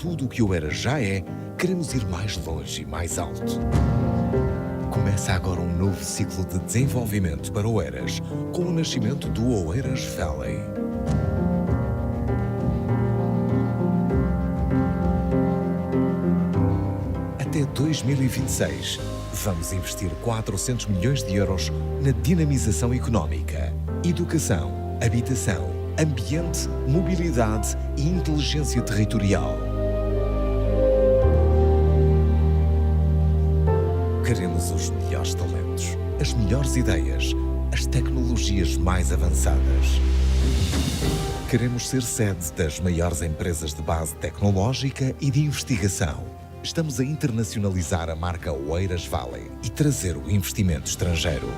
tudo o que Oeiras já é, queremos ir mais longe e mais alto. Começa agora um novo ciclo de desenvolvimento para Oeiras, com o nascimento do Oeiras Valley. Até 2026, vamos investir 400 milhões de euros na dinamização económica, educação, habitação, ambiente, mobilidade e inteligência territorial. Queremos os melhores talentos, as melhores ideias, as tecnologias mais avançadas. Queremos ser sede das maiores empresas de base tecnológica e de investigação. Estamos a internacionalizar a marca Oeiras Valley e trazer o investimento estrangeiro.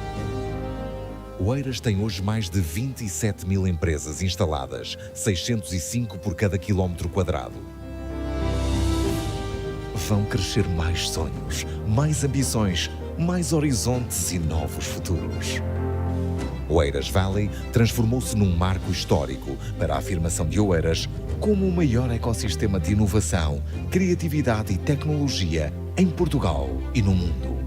Oeiras tem hoje mais de 27 mil empresas instaladas, 605 por cada quilómetro quadrado. Vão crescer mais sonhos, mais ambições, mais horizontes e novos futuros. Oeiras Valley transformou-se num marco histórico para a afirmação de Oeiras como o maior ecossistema de inovação, criatividade e tecnologia em Portugal e no mundo.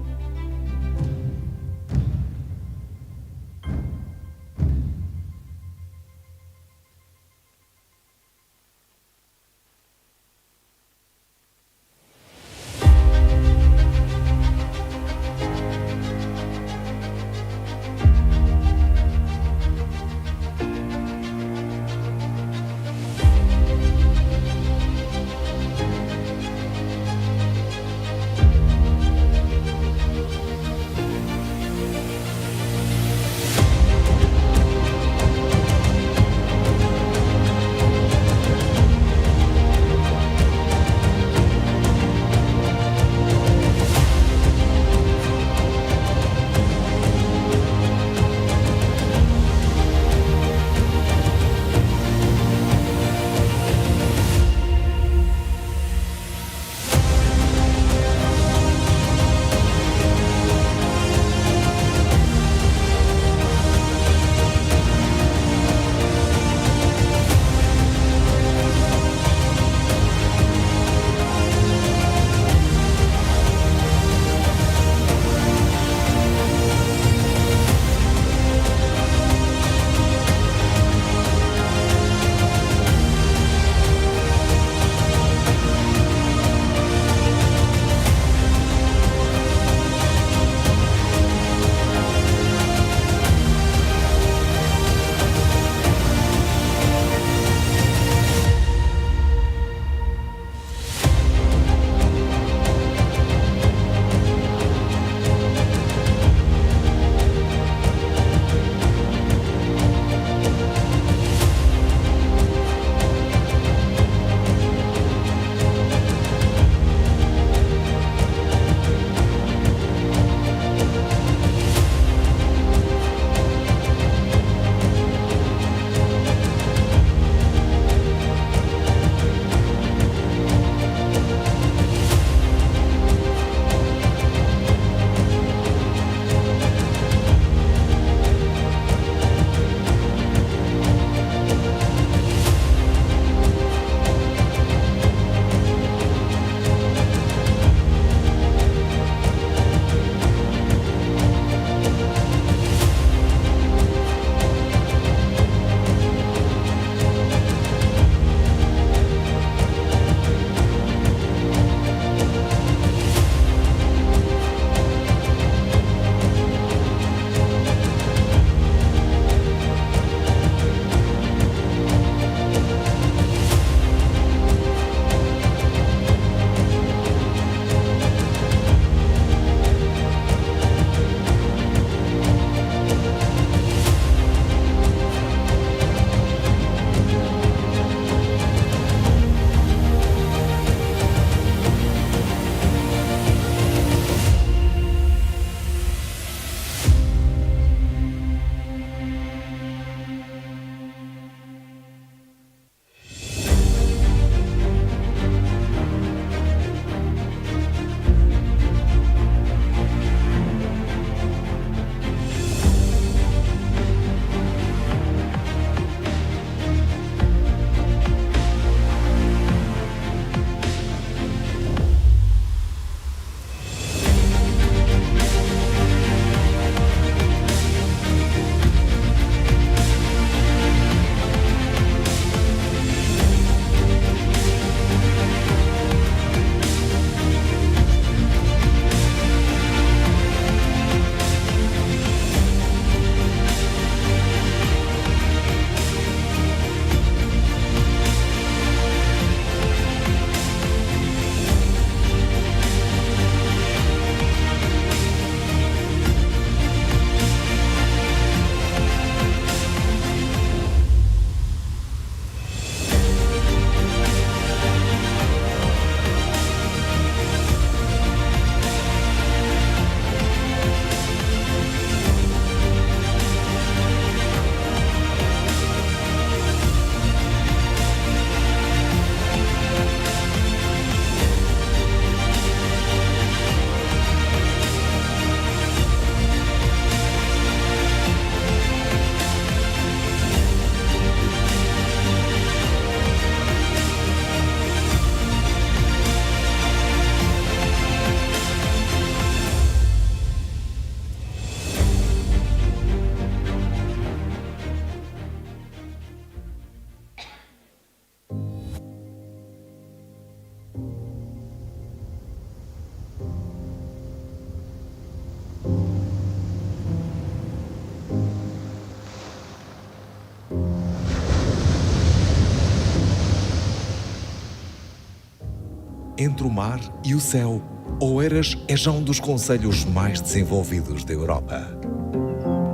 Entre o mar e o céu, Oeiras é já um dos concelhos mais desenvolvidos da Europa.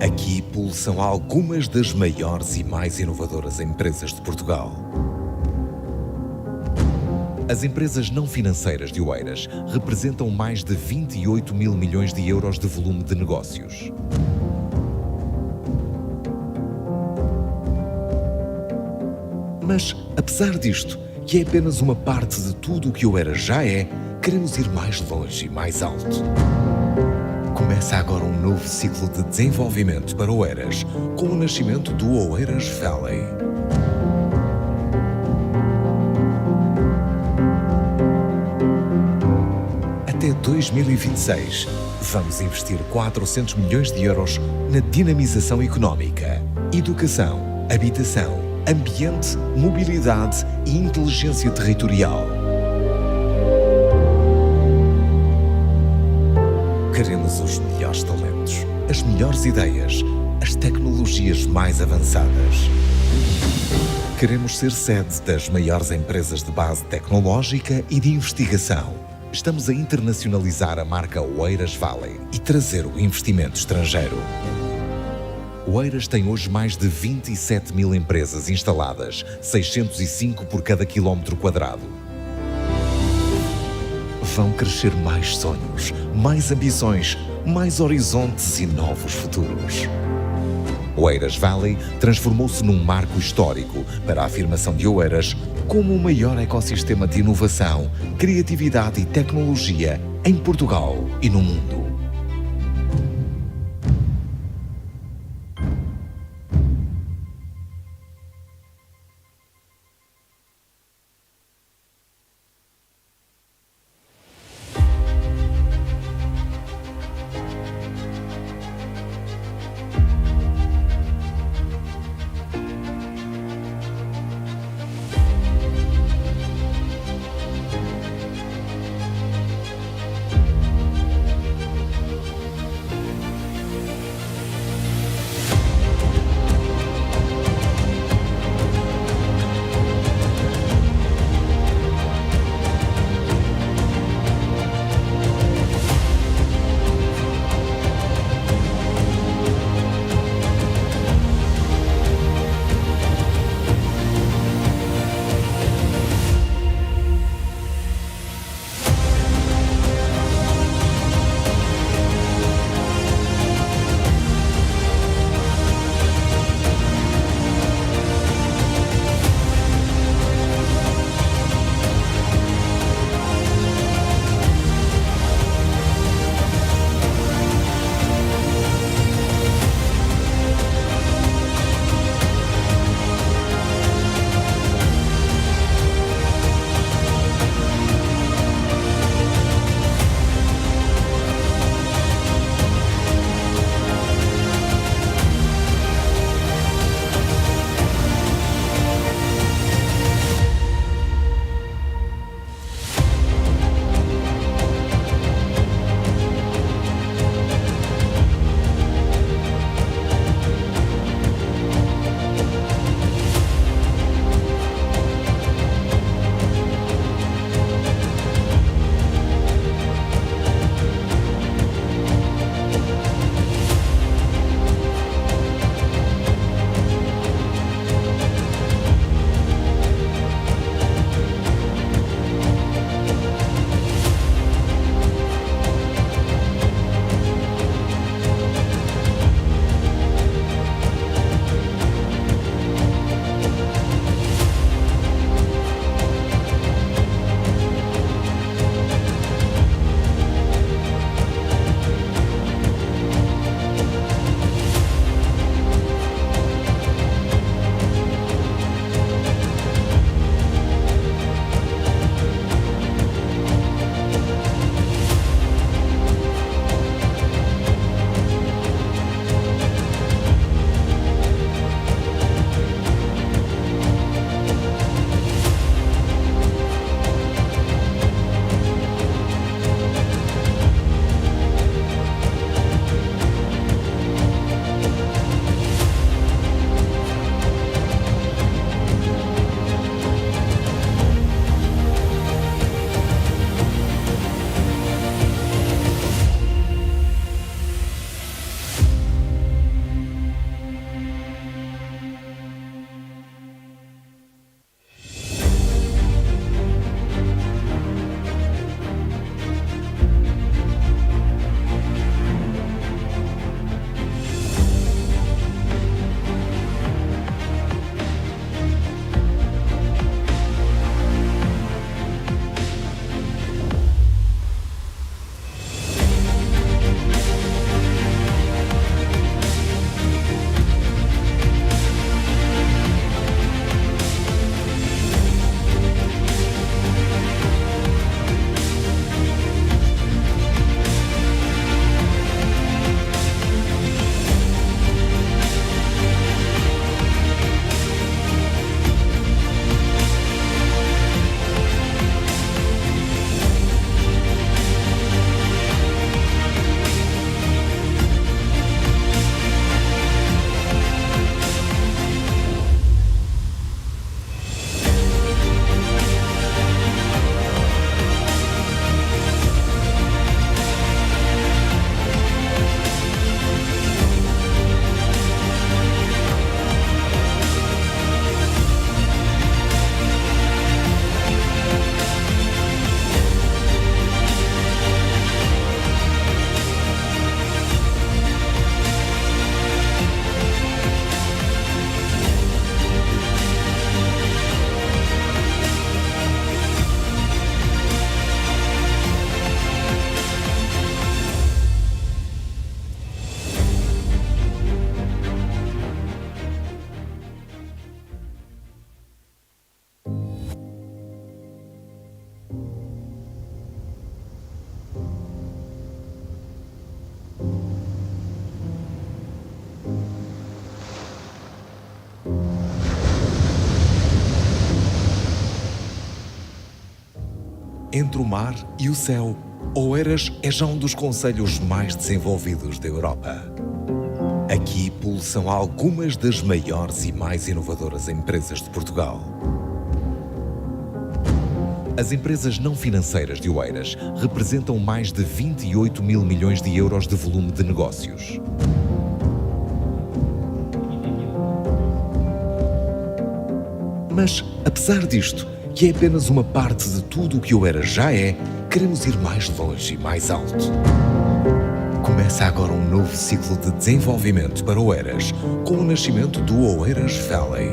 Aqui pulsam algumas das maiores e mais inovadoras empresas de Portugal. As empresas não financeiras de Oeiras representam mais de 28 mil milhões de euros de volume de negócios. Mas, apesar disto, que é apenas uma parte de tudo o que Oeiras já é, queremos ir mais longe e mais alto. Começa agora um novo ciclo de desenvolvimento para Oeiras, com o nascimento do Oeiras Valley. Até 2026, vamos investir 400 milhões de euros na dinamização económica, educação, habitação, ambiente, mobilidade e inteligência territorial. Queremos os melhores talentos, as melhores ideias, as tecnologias mais avançadas. Queremos ser sede das maiores empresas de base tecnológica e de investigação. Estamos a internacionalizar a marca Oeiras Valley e trazer o investimento estrangeiro. Oeiras tem hoje mais de 27 mil empresas instaladas, 605 por cada quilómetro quadrado. Vão crescer mais sonhos, mais ambições, mais horizontes e novos futuros. Oeiras Valley transformou-se num marco histórico para a afirmação de Oeiras como o maior ecossistema de inovação, criatividade e tecnologia em Portugal e no mundo. Entre o mar e o céu, Oeiras é já um dos concelhos mais desenvolvidos da Europa. Aqui pulsam algumas das maiores e mais inovadoras empresas de Portugal. As empresas não financeiras de Oeiras representam mais de 28 mil milhões de euros de volume de negócios. Mas, apesar disto, que é apenas uma parte de tudo o que Oeiras já é, queremos ir mais longe e mais alto. Começa agora um novo ciclo de desenvolvimento para Oeiras, com o nascimento do Oeiras Valley.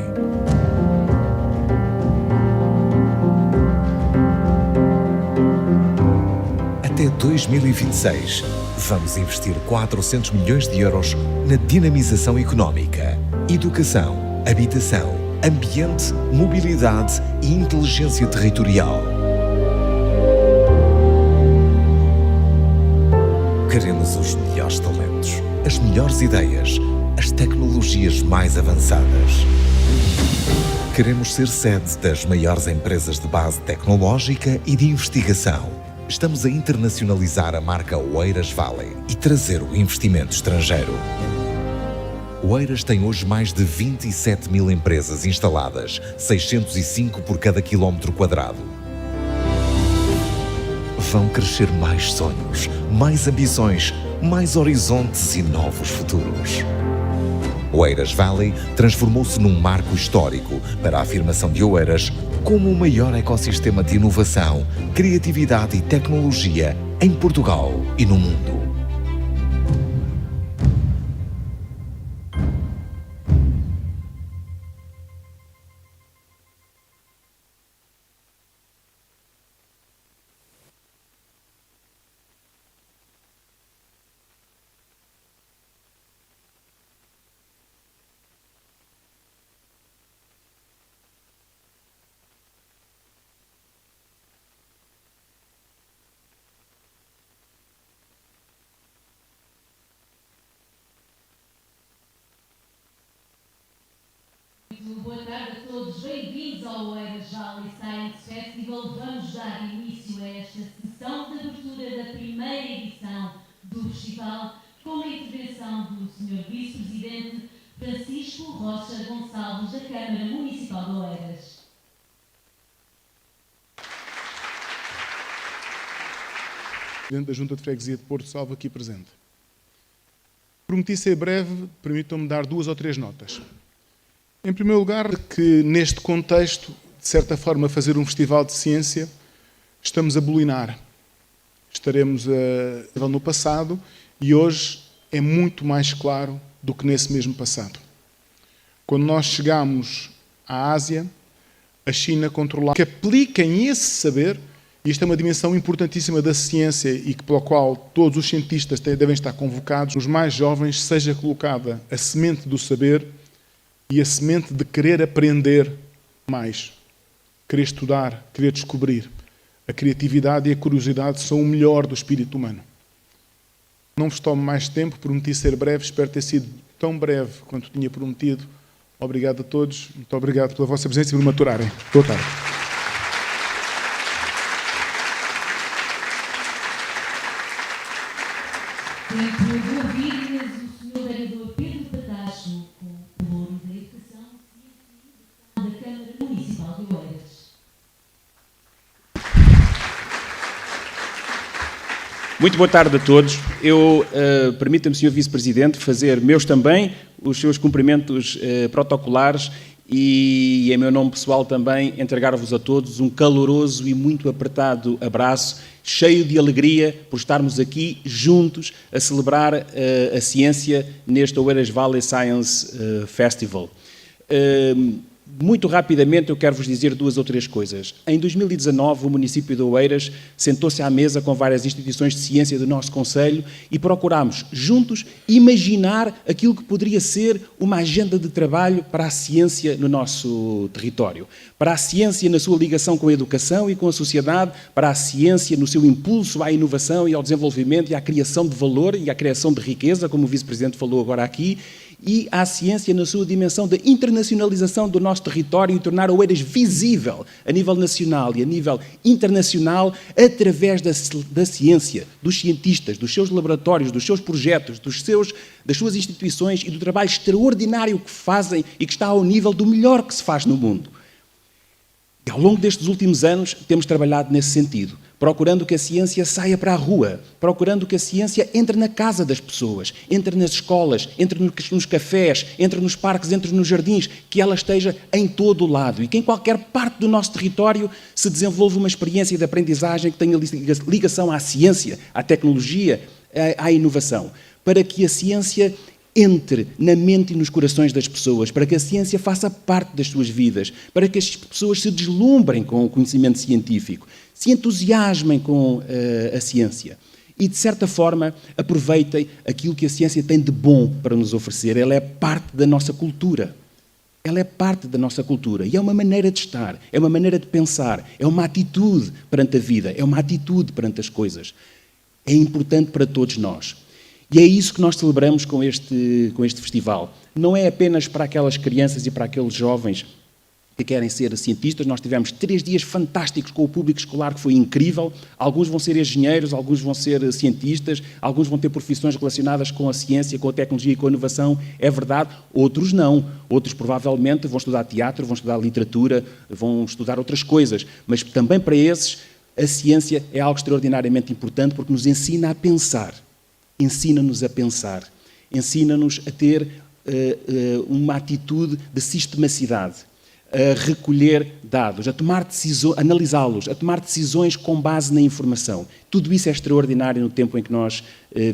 Até 2026, vamos investir 400 milhões de euros na dinamização económica, educação, habitação, ambiente, mobilidade e inteligência territorial. Queremos os melhores talentos, as melhores ideias, as tecnologias mais avançadas. Queremos ser sede das maiores empresas de base tecnológica e de investigação. Estamos a internacionalizar a marca Oeiras Valley e trazer o investimento estrangeiro. Oeiras tem hoje mais de 27 mil empresas instaladas, 605 por cada quilómetro quadrado. Vão crescer mais sonhos, mais ambições, mais horizontes e novos futuros. Oeiras Valley transformou-se num marco histórico para a afirmação de Oeiras como o maior ecossistema de inovação, criatividade e tecnologia em Portugal e no mundo. Boa tarde a todos, bem-vindos ao Oeiras Valley Science Festival. Vamos dar início a esta sessão de abertura da primeira edição do festival, com a intervenção do Sr. Vice-Presidente Francisco Rocha Gonçalves, da Câmara Municipal de Oeiras. Presidente da Junta de Freguesia de Porto Salvo aqui presente. Prometi ser breve, permitam-me dar 2 ou 3 notas. Em primeiro lugar, que neste contexto, de certa forma, fazer um festival de ciência, estamos a bulinar. Estaremos no passado e hoje é muito mais claro do que nesse mesmo passado. Quando nós chegamos à Ásia, a China controlava que apliquem esse saber, e isto é uma dimensão importantíssima da ciência e pela qual todos os cientistas devem estar convocados, nos mais jovens seja colocada a semente do saber e a semente de querer aprender mais, querer estudar, querer descobrir. A criatividade e a curiosidade são o melhor do espírito humano. Não vos tomo mais tempo, prometi ser breve, espero ter sido tão breve quanto tinha prometido. Obrigado a todos, muito obrigado pela vossa presença e por me aturarem. Boa tarde. Tempo de ouvir o Sr. Vereador Pedro Patacho, com o Louro da Educação e da Câmara Municipal de Oeiras. Muito boa tarde a todos. Eu, permita-me, Sr. Vice-Presidente, fazer meus também os seus cumprimentos protocolares e, em meu nome pessoal também, entregar-vos a todos um caloroso e muito apertado abraço, cheio de alegria por estarmos aqui juntos a celebrar a ciência neste Oeiras Valley Science Festival. Muito rapidamente eu quero vos dizer 2 ou 3 coisas. Em 2019 o município de Oeiras sentou-se à mesa com várias instituições de ciência do nosso concelho e procurámos juntos imaginar aquilo que poderia ser uma agenda de trabalho para a ciência no nosso território. Para a ciência na sua ligação com a educação e com a sociedade, para a ciência no seu impulso à inovação e ao desenvolvimento e à criação de valor e à criação de riqueza, como o Vice-Presidente falou agora aqui, e à ciência na sua dimensão da internacionalização do nosso território e tornar Oeiras visível a nível nacional e a nível internacional através da ciência, dos cientistas, dos seus laboratórios, dos seus projetos, das suas instituições e do trabalho extraordinário que fazem e que está ao nível do melhor que se faz no mundo. E ao longo destes últimos anos temos trabalhado nesse sentido, procurando que a ciência saia para a rua, procurando que a ciência entre na casa das pessoas, entre nas escolas, entre nos cafés, entre nos parques, entre nos jardins, que ela esteja em todo o lado e que em qualquer parte do nosso território se desenvolva uma experiência de aprendizagem que tenha ligação à ciência, à tecnologia, à inovação, para que a ciência entre na mente e nos corações das pessoas, para que a ciência faça parte das suas vidas, para que as pessoas se deslumbrem com o conhecimento científico, se entusiasmem com a ciência e, de certa forma, aproveitem aquilo que a ciência tem de bom para nos oferecer. Ela é parte da nossa cultura. Ela é parte da nossa cultura e é uma maneira de estar, é uma maneira de pensar, é uma atitude perante a vida, é uma atitude perante as coisas. É importante para todos nós. E é isso que nós celebramos com este festival. Não é apenas para aquelas crianças e para aqueles jovens que querem ser cientistas. Nós tivemos 3 dias fantásticos com o público escolar, que foi incrível. Alguns vão ser engenheiros, alguns vão ser cientistas, alguns vão ter profissões relacionadas com a ciência, com a tecnologia e com a inovação, é verdade. Outros não. Outros provavelmente vão estudar teatro, vão estudar literatura, vão estudar outras coisas. Mas também para esses, a ciência é algo extraordinariamente importante porque nos ensina a pensar. Ensina-nos a pensar, ensina-nos a ter uma atitude de sistemacidade, a recolher dados, a tomar decisões, analisá-los, a tomar decisões com base na informação. Tudo isso é extraordinário no tempo em que nós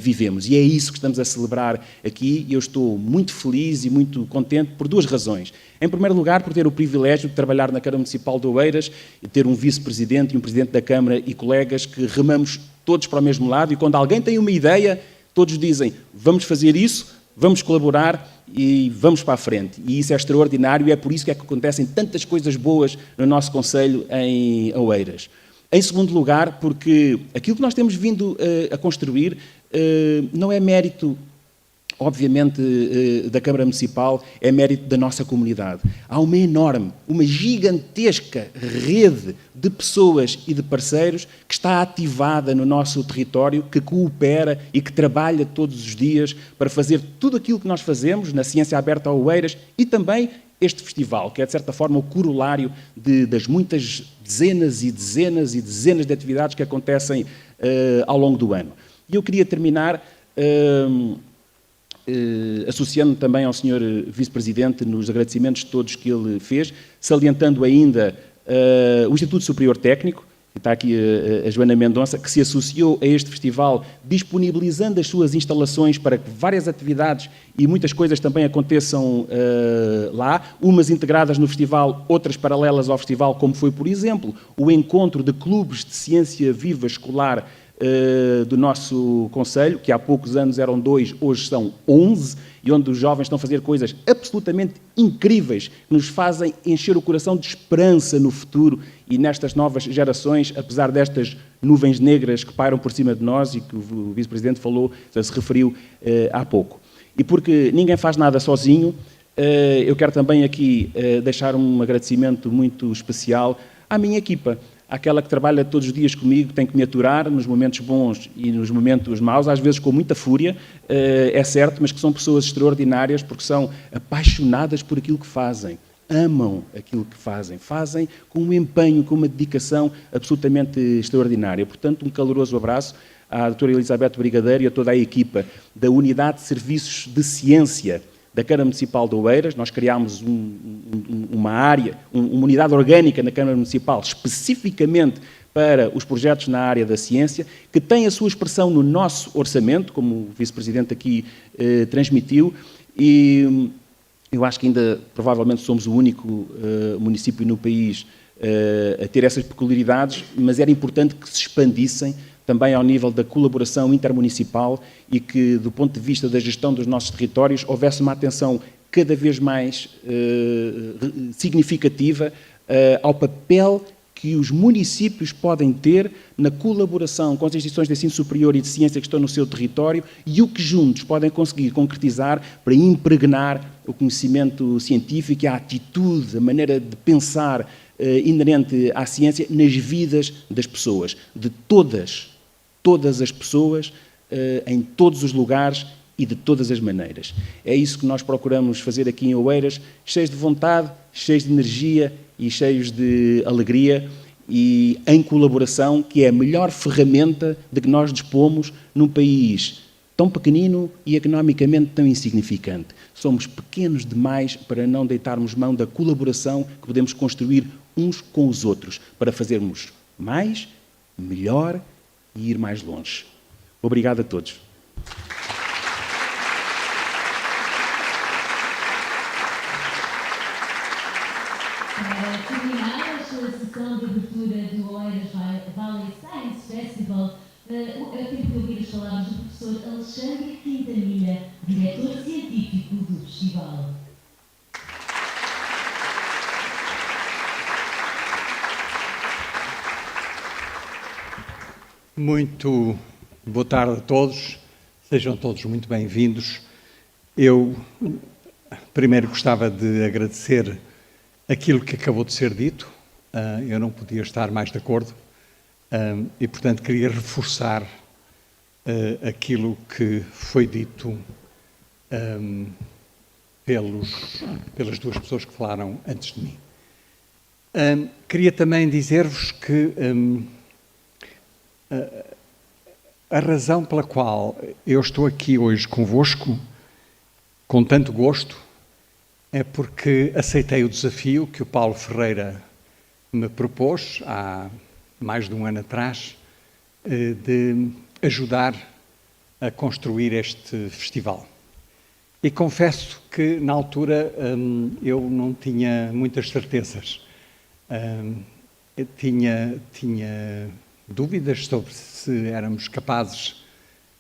vivemos e é isso que estamos a celebrar aqui e eu estou muito feliz e muito contente por 2 razões. Em primeiro lugar, por ter o privilégio de trabalhar na Câmara Municipal de Oeiras e ter um vice-presidente e um presidente da Câmara e colegas que remamos todos para o mesmo lado e quando alguém tem uma ideia, todos dizem, vamos fazer isso, vamos colaborar e vamos para a frente. E isso é extraordinário e é por isso que acontecem tantas coisas boas no nosso concelho em Oeiras. Em segundo lugar, porque aquilo que nós temos vindo a construir não é mérito, obviamente, da Câmara Municipal, é mérito da nossa comunidade. Há uma enorme, uma gigantesca rede de pessoas e de parceiros que está ativada no nosso território, que coopera e que trabalha todos os dias para fazer tudo aquilo que nós fazemos na Ciência Aberta a Oeiras e também este festival, que é, de certa forma, o corolário das muitas dezenas e dezenas e dezenas de atividades que acontecem ao longo do ano. E eu queria terminar associando-me também ao Sr. Vice-Presidente nos agradecimentos todos que ele fez, salientando ainda o Instituto Superior Técnico, está aqui a Joana Mendonça, que se associou a este festival, disponibilizando as suas instalações para que várias atividades e muitas coisas também aconteçam lá, umas integradas no festival, outras paralelas ao festival, como foi, por exemplo, o encontro de clubes de ciência viva escolar do nosso concelho, que há poucos anos eram 2, hoje são 11, e onde os jovens estão a fazer coisas absolutamente incríveis, que nos fazem encher o coração de esperança no futuro e nestas novas gerações, apesar destas nuvens negras que pairam por cima de nós e que o Vice-Presidente falou, se referiu há pouco. E porque ninguém faz nada sozinho, eu quero também aqui deixar um agradecimento muito especial à minha equipa, aquela que trabalha todos os dias comigo, tem que me aturar nos momentos bons e nos momentos maus, às vezes com muita fúria, é certo, mas que são pessoas extraordinárias porque são apaixonadas por aquilo que fazem, amam aquilo que fazem, fazem com um empenho, com uma dedicação absolutamente extraordinária. Portanto, um caloroso abraço à doutora Elizabeth Brigadeiro e a toda a equipa da Unidade de Serviços de Ciência da Câmara Municipal de Oeiras. Nós criámos uma área, uma unidade orgânica na Câmara Municipal, especificamente para os projetos na área da ciência, que tem a sua expressão no nosso orçamento, como o Vice-Presidente aqui transmitiu, e eu acho que ainda, provavelmente, somos o único município no país a ter essas peculiaridades, mas era importante que se expandissem também ao nível da colaboração intermunicipal e que, do ponto de vista da gestão dos nossos territórios, houvesse uma atenção cada vez mais significativa ao papel que os municípios podem ter na colaboração com as instituições de ensino superior e de ciência que estão no seu território e o que juntos podem conseguir concretizar para impregnar o conhecimento científico, a atitude, a maneira de pensar inerente à ciência nas vidas das pessoas, de todas as pessoas, em todos os lugares e de todas as maneiras. É isso que nós procuramos fazer aqui em Oeiras, cheios de vontade, cheios de energia e cheios de alegria e em colaboração, que é a melhor ferramenta de que nós dispomos num país tão pequenino e economicamente tão insignificante. Somos pequenos demais para não deitarmos mão da colaboração que podemos construir uns com os outros, para fazermos mais, melhor e ir mais longe. Obrigado a todos. Para terminar esta sessão de abertura do Oeiras Valley Science Festival, eu tenho que ouvir as palavras do professor Alexandre Quintanilha, diretor científico do festival. Muito boa tarde a todos, sejam todos muito bem-vindos. Eu primeiro gostava de agradecer aquilo que acabou de ser dito, eu não podia estar mais de acordo e, portanto, queria reforçar aquilo que foi dito pelas duas pessoas que falaram antes de mim. Queria também dizer-vos que a razão pela qual eu estou aqui hoje convosco, com tanto gosto, é porque aceitei o desafio que o Paulo Ferreira me propôs há mais de um ano atrás de ajudar a construir este festival. E confesso que na altura eu não tinha muitas certezas. Eu tinha dúvidas sobre se éramos capazes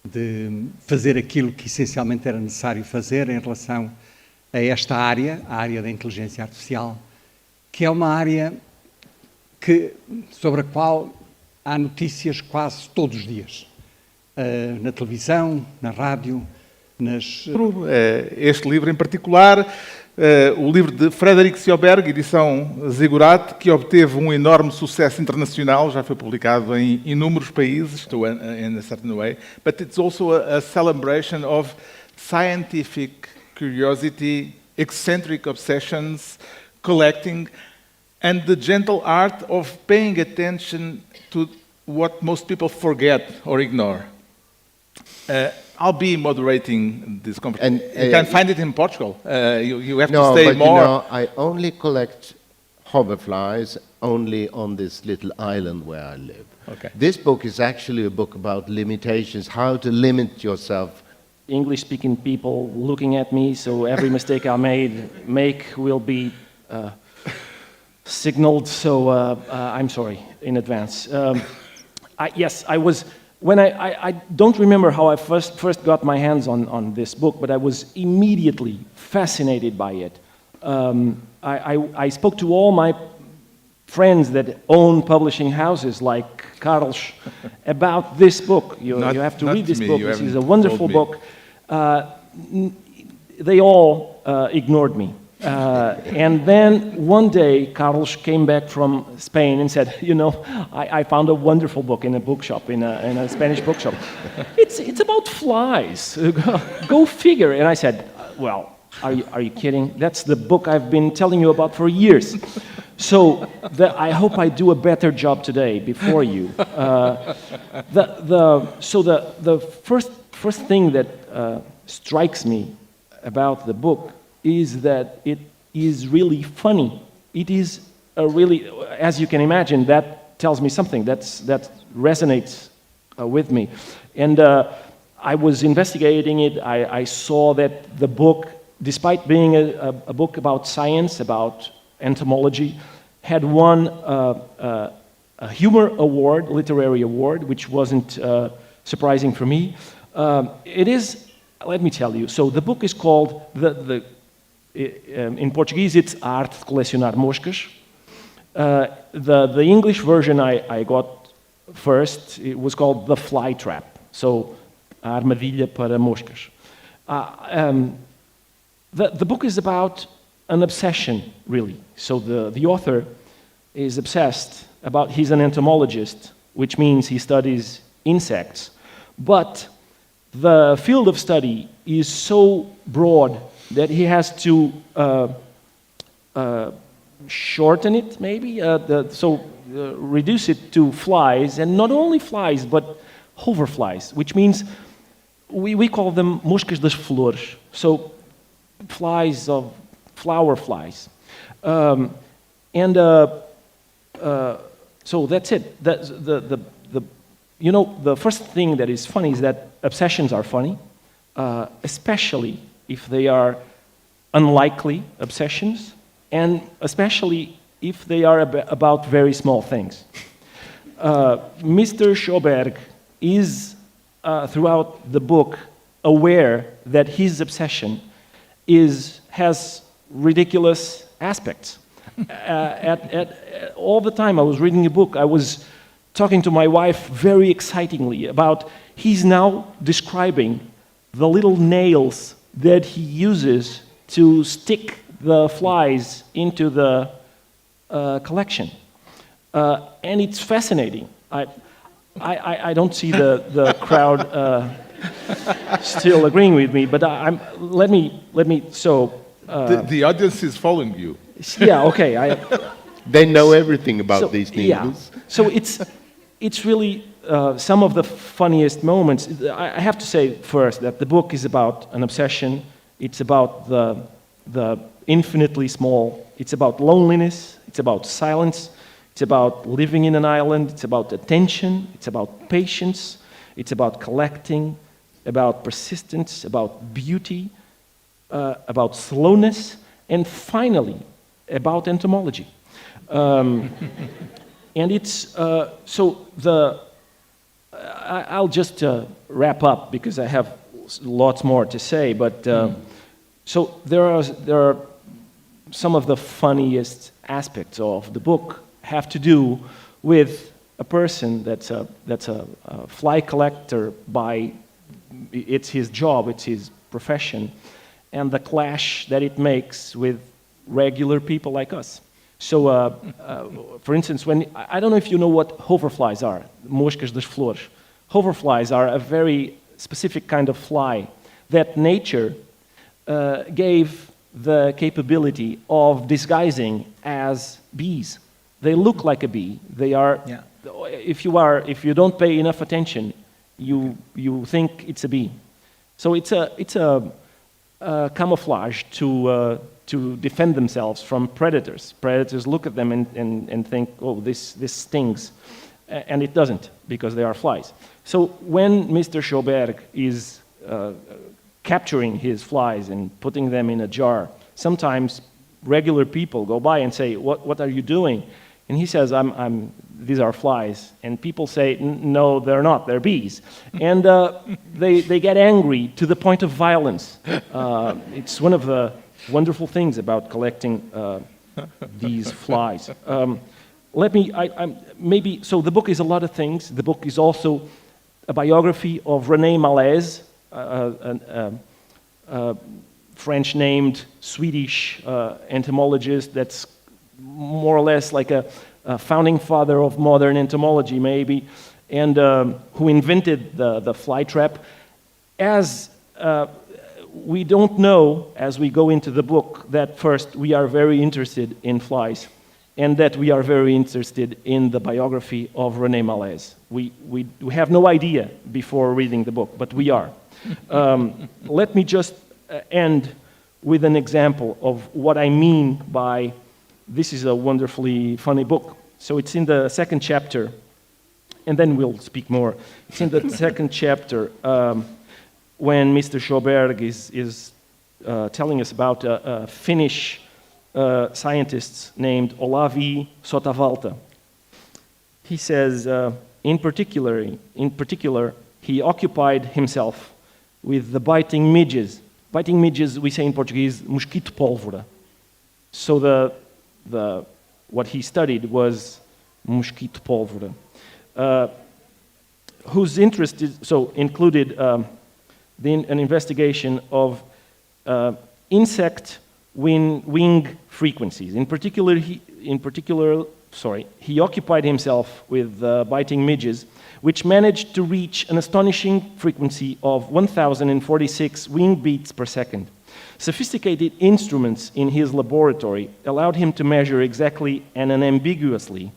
de fazer aquilo que essencialmente era necessário fazer em relação a esta área, a área da inteligência artificial, que é uma área sobre a qual há notícias quase todos os dias, na televisão, na rádio, Este livro em particular, o livro de Frederick Sjoberg, edição Ziggurat, que obteve um enorme sucesso internacional, já foi publicado em inúmeros países, in a certain way, but it's also a celebration of scientific curiosity, eccentric obsessions, collecting, and the gentle art of paying attention to what most people forget or ignore. I'll be moderating this conference. You can find it in Portugal. You have to stay more. No, I only collect hoverflies only on this little island where I live. Okay. This book is actually a book about limitations, how to limit yourself. English-speaking people looking at me, so every mistake I make will be signaled. So I'm sorry in advance. Yes, I was. When I don't remember how I first got my hands on this book, but I was immediately fascinated by it. I spoke to all my friends that own publishing houses like Carlos about this book. You have to read this book. This is a wonderful book. They all ignored me. And then one day, Carlos came back from Spain and said, you know, I found a wonderful book in a bookshop, in a Spanish bookshop. It's about flies. Go figure. And I said, well, are you kidding? That's the book I've been telling you about for years. So I hope I do a better job today before you. The first thing that strikes me about the book is that it is really funny. It is a really, as you can imagine, that tells me something. That resonates with me. And I was investigating it. I saw that the book, despite being a book about science, about entomology, had won a humor award, literary award, which wasn't surprising for me. It is, let me tell you, so the book is called, in Portuguese it's A Arte de Colecionar Moscas. The English version I got first, it was called The Fly Trap. So, a armadilha para moscas. The book is about an obsession, really. So the author is obsessed about, he's an entomologist, which means he studies insects. But the field of study is so broad that he has to shorten it, maybe, reduce it to flies, and not only flies, but hoverflies, which means we call them moscas das flores, so flies of flower flies. So that's it. The first thing that is funny is that obsessions are funny, especially if they are unlikely obsessions, and especially if they are about very small things. Mr. Sjoberg is, throughout the book, aware that his obsession has ridiculous aspects. All the time I was reading a book, I was talking to my wife very excitingly about, he's now describing the little nails that he uses to stick the flies into the collection. And it's fascinating. I don't see the crowd still agreeing with me, but let me. The audience is following you. Yeah. Okay. They know everything about these needles. Yeah. So it's really some of the funniest moments. I have to say first that the book is about an obsession. It's about the infinitely small. It's about loneliness. It's about silence. It's about living in an island. It's about attention. It's about patience. It's about collecting, about persistence, about beauty, about slowness, and finally, about entomology. And it's, I'll just wrap up because I have lots more to say, but so there are some of the funniest aspects of the book have to do with a person that's a fly collector by, it's his job, it's his profession, and the clash that it makes with regular people like us. So, for instance, I don't know if you know what hoverflies are, moscas das flores. Hoverflies are a very specific kind of fly that nature gave the capability of disguising as bees. They look like a bee. They are. Yeah. If you don't pay enough attention, you think it's a bee. So it's a camouflage to defend themselves from predators. Predators look at them and think, oh, this stings, and it doesn't because they are flies. So when Mr. Sjoberg is capturing his flies and putting them in a jar, sometimes regular people go by and say, "What are you doing?" And he says, these are flies. And people say, no, they're not, they're bees. And they get angry to the point of violence. It's one of the wonderful things about collecting these flies. So the book is a lot of things. The book is also a biography of René Malaise, a French-named Swedish entomologist that's more or less like a founding father of modern entomology, maybe, and who invented the fly trap. As we don't know, as we go into the book, that first we are very interested in flies, and that we are very interested in the biography of René Malaise. We have no idea before reading the book, but we are. Let me just end with an example of what I mean by this is a wonderfully funny book. So it's in the second chapter, and then we'll speak more. It's in the second chapter when Mr. Sjoberg is telling us about a Finnish scientist named Olavi Sotavalta. He says, in particular, he occupied himself with the biting midges. Biting midges, we say in Portuguese, mosquito pólvora. So the what he studied was mosquito pólvora, whose interest included an investigation of insect wing frequencies. In particular, he occupied himself with biting midges, which managed to reach an astonishing frequency of 1,046 wing beats per second. Sophisticated instruments in his laboratory allowed him to measure exactly and unambiguously,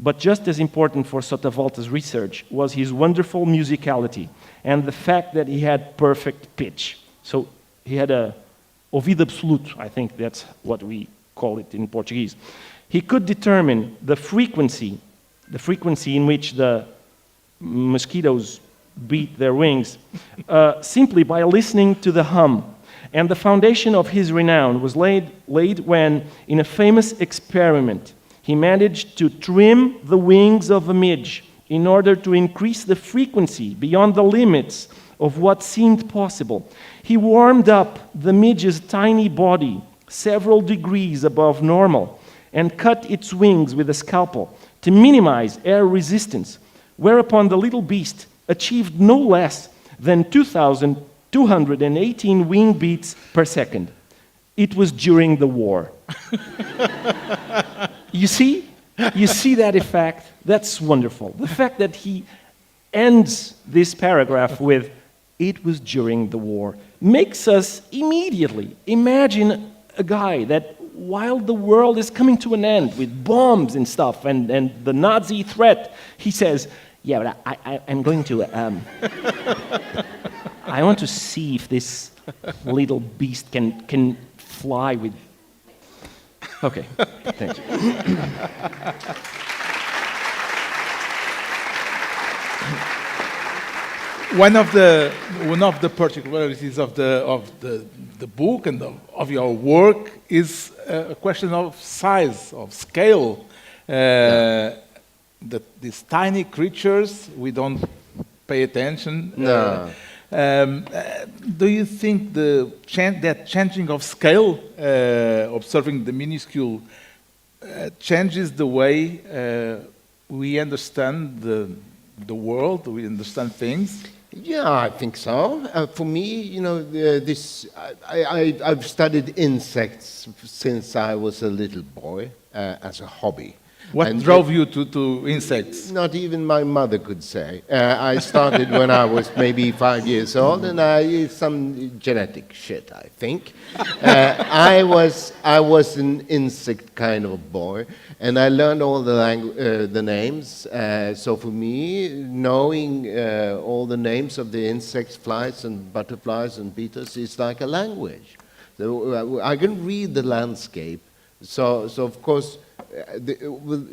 but just as important for Sotavolta's research was his wonderful musicality and the fact that he had perfect pitch. So he had a ouvido absoluto, I think that's what we call it in Portuguese. He could determine the frequency in which the mosquitoes beat their wings, simply by listening to the hum. And the foundation of his renown was laid when, in a famous experiment, he managed to trim the wings of a midge in order to increase the frequency beyond the limits of what seemed possible. He warmed up the midge's tiny body several degrees above normal and cut its wings with a scalpel to minimize air resistance, whereupon the little beast achieved no less than 2,218 wing beats per second. It was during the war. You see that effect? That's wonderful. The fact that he ends this paragraph with, "It was during the war," makes us immediately imagine a guy that, while the world is coming to an end with bombs and stuff and the Nazi threat, he says, "Yeah, but I'm going to, I want to see if this little beast can fly with..." Okay, thank you. One of the particularities of the book and of your work is a question of size, of scale. That these tiny creatures, we don't pay attention. No. Do you think that changing of scale, observing the minuscule, changes the way we understand the world, we understand things? Yeah, I think so. For me, I've studied insects since I was a little boy as a hobby. What drove you to insects? Not even my mother could say. I started when I was maybe 5 years old, and some genetic shit, I think. I was an insect kind of boy, and I learned all the names. So for me, knowing all the names of the insects, flies and butterflies and beetles is like a language. So I can read the landscape. So of course.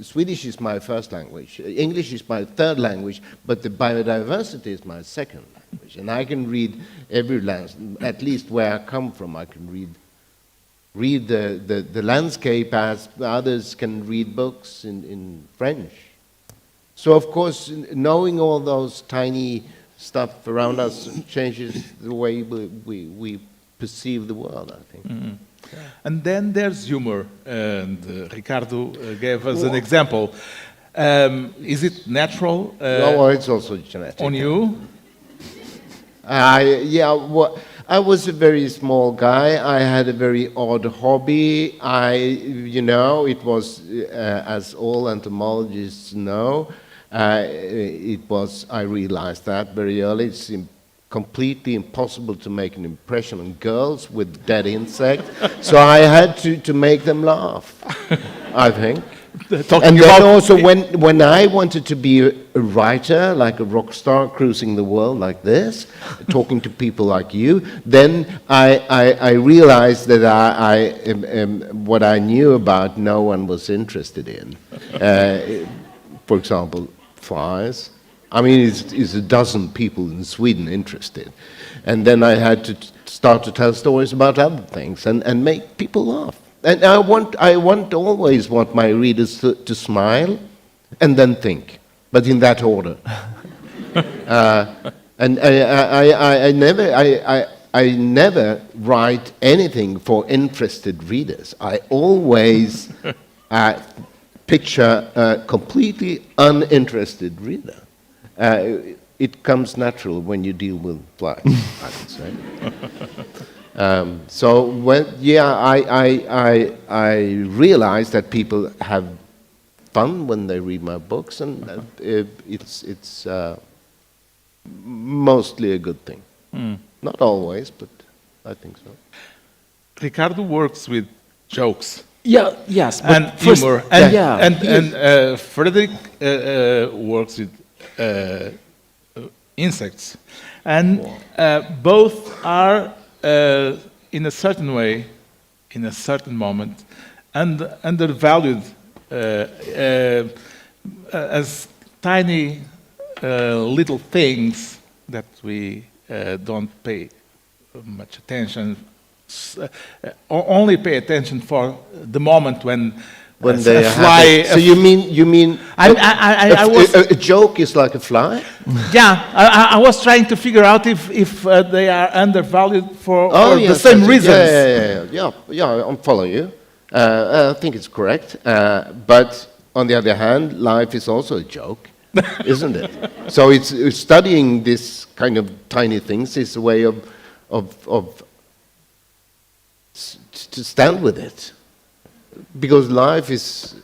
Swedish is my first language, English is my third language, but the biodiversity is my second language. And I can read every language, at least where I come from, I can read the landscape as others can read books in French. So of course, knowing all those tiny stuff around us changes the way we perceive the world, I think. Mm-hmm. And then there's humor, and Ricardo gave us an example. Is it natural? No, it's also genetic. On you? I was a very small guy. I had a very odd hobby. It was, as all entomologists know, I realized that very early. It's completely impossible to make an impression on girls with dead insects. So I had to make them laugh, I think. And then also when I wanted to be a writer, like a rock star cruising the world like this, talking to people like you, then I realized that what I knew about no one was interested in. For example, flies. I mean, it's a dozen people in Sweden interested. And then I had to start to tell stories about other things and make people laugh. And I always want my readers to smile and then think, but in that order. And I never write anything for interested readers. I always picture a completely uninterested reader. It comes natural when you deal with flies, I would say. So I realize that people have fun when they read my books, and it's mostly a good thing. Not always, but I think so. Ricardo works with jokes Yes, but and first- humor, and Frederick works with insects, and both are in a certain way, in a certain moment, and undervalued as tiny little things that we don't pay much attention. Only pay attention for the moment when They a are fly. happy. So you mean I was a joke is like a fly? I was trying to figure out if they are undervalued for the yes, same I see. reasons. Yeah, I follow you. I think it's correct. But on the other hand, life is also a joke, isn't it? So it's studying this kind of tiny things is a way of to stand with it. Because life is,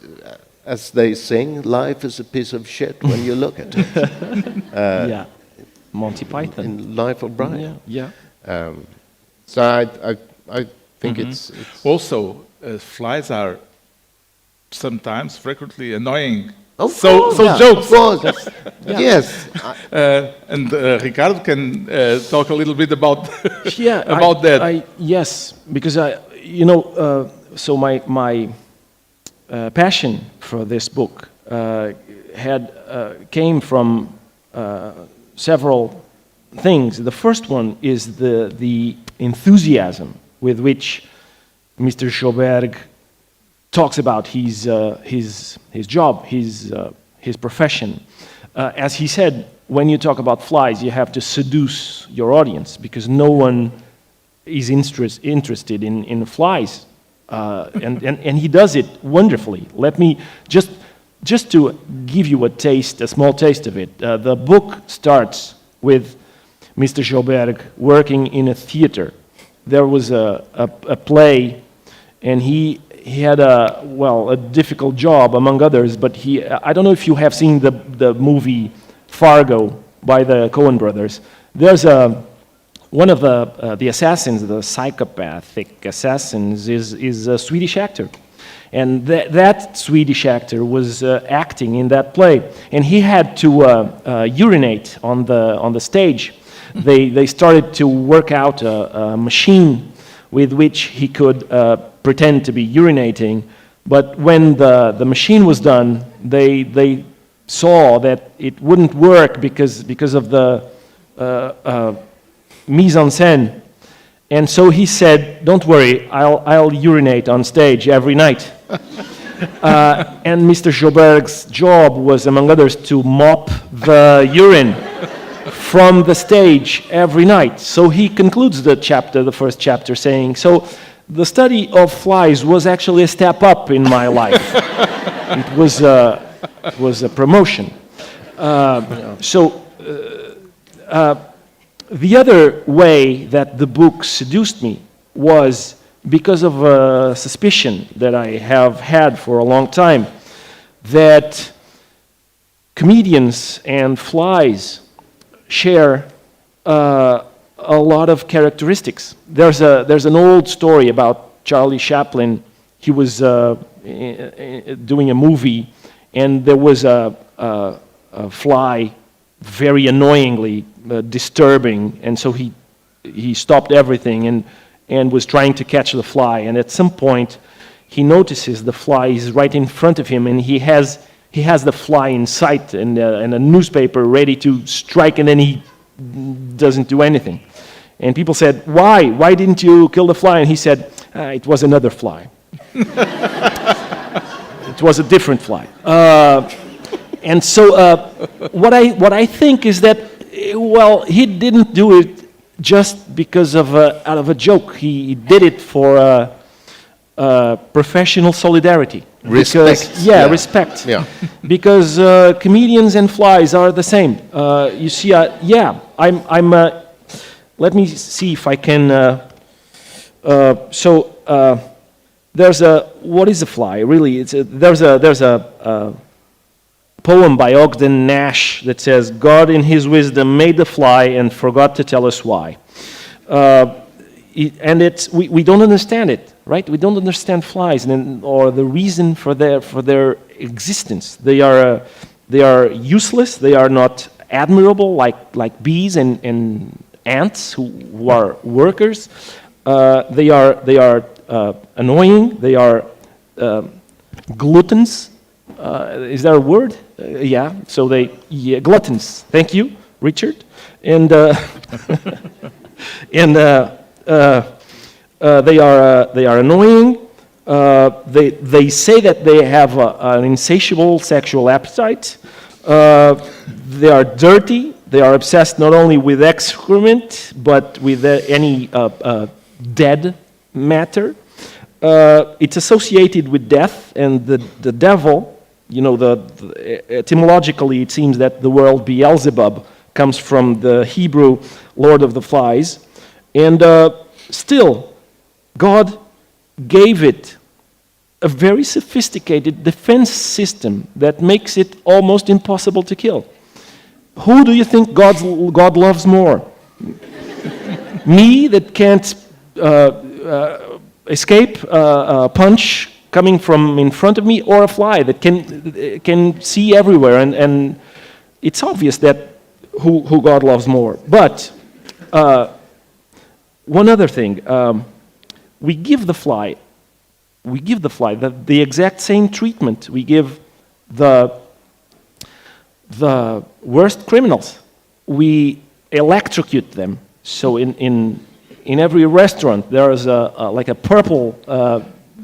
as they sing, life is a piece of shit when you look at it. yeah, Monty Python. In Life of Brian. Yeah. So I think it's Also, flies are sometimes frequently annoying. Of So course, yeah, jokes. Of course. Yes. And Ricardo can talk a little bit about Yeah, about that. Yes, because so my passion for this book came from several things. The first one is the enthusiasm with which Mr. Sjoberg talks about his job, his profession. As he said, when you talk about flies, you have to seduce your audience because no one is interested in flies, and he does it wonderfully. Let me just to give you a small taste of it. The book starts with Mr. Sjoberg working in a theater. There was a play, and he had a difficult job among others. But I don't know if you have seen the movie Fargo by the Coen brothers. There's one of the assassins, the psychopathic assassins, is a Swedish actor. And that Swedish actor was acting in that play. And he had to urinate on the stage. They started to work out a machine with which he could pretend to be urinating. But when the machine was done, they saw that it wouldn't work because of the mise en scène. And so he said, "Don't worry, I'll urinate on stage every night." And Mr. Sjoberg's job was, among others, to mop the urine from the stage every night. So he concludes the first chapter, saying, "So the study of flies was actually a step up in my life. It was a promotion." The other way that the book seduced me was because of a suspicion that I have had for a long time, that comedians and flies share a lot of characteristics. There's an old story about Charlie Chaplin. He was doing a movie, and there was a fly very annoyingly disturbing, and so he stopped everything and was trying to catch the fly. And at some point, he notices the fly is right in front of him, and he has the fly in sight and a newspaper ready to strike, and then he doesn't do anything. And people said, "Why didn't you kill the fly?" And he said, "It was another fly." It was a different fly. And so what I think is that, well, he didn't do it just because out of a joke. He did it for professional solidarity. Respect. Because, respect. Yeah. Because comedians and flies are the same. You see, let me see if I can. There's a, what is a fly? Really, there's a poem by Ogden Nash that says, God in his wisdom made the fly and forgot to tell us why. We don't understand it, right? We don't understand flies or the reason for their existence. They are useless. They are not admirable like bees and ants who are workers. They are annoying. They are gluttons. Is there a word? Yeah. So gluttons. Thank you, Richard. And they are annoying. They say that they have an insatiable sexual appetite. They are dirty. They are obsessed not only with excrement but with any dead matter. It's associated with death and the devil. You know, etymologically, it seems that the word Beelzebub comes from the Hebrew Lord of the Flies. And still, God gave it a very sophisticated defense system that makes it almost impossible to kill. Who do you think God loves more? Me, that can't escape a punch coming from in front of me, or a fly that can see everywhere, and it's obvious that who God loves more. But one other thing, we give the fly the exact same treatment we give the worst criminals. We electrocute them. So in every restaurant there is like a purple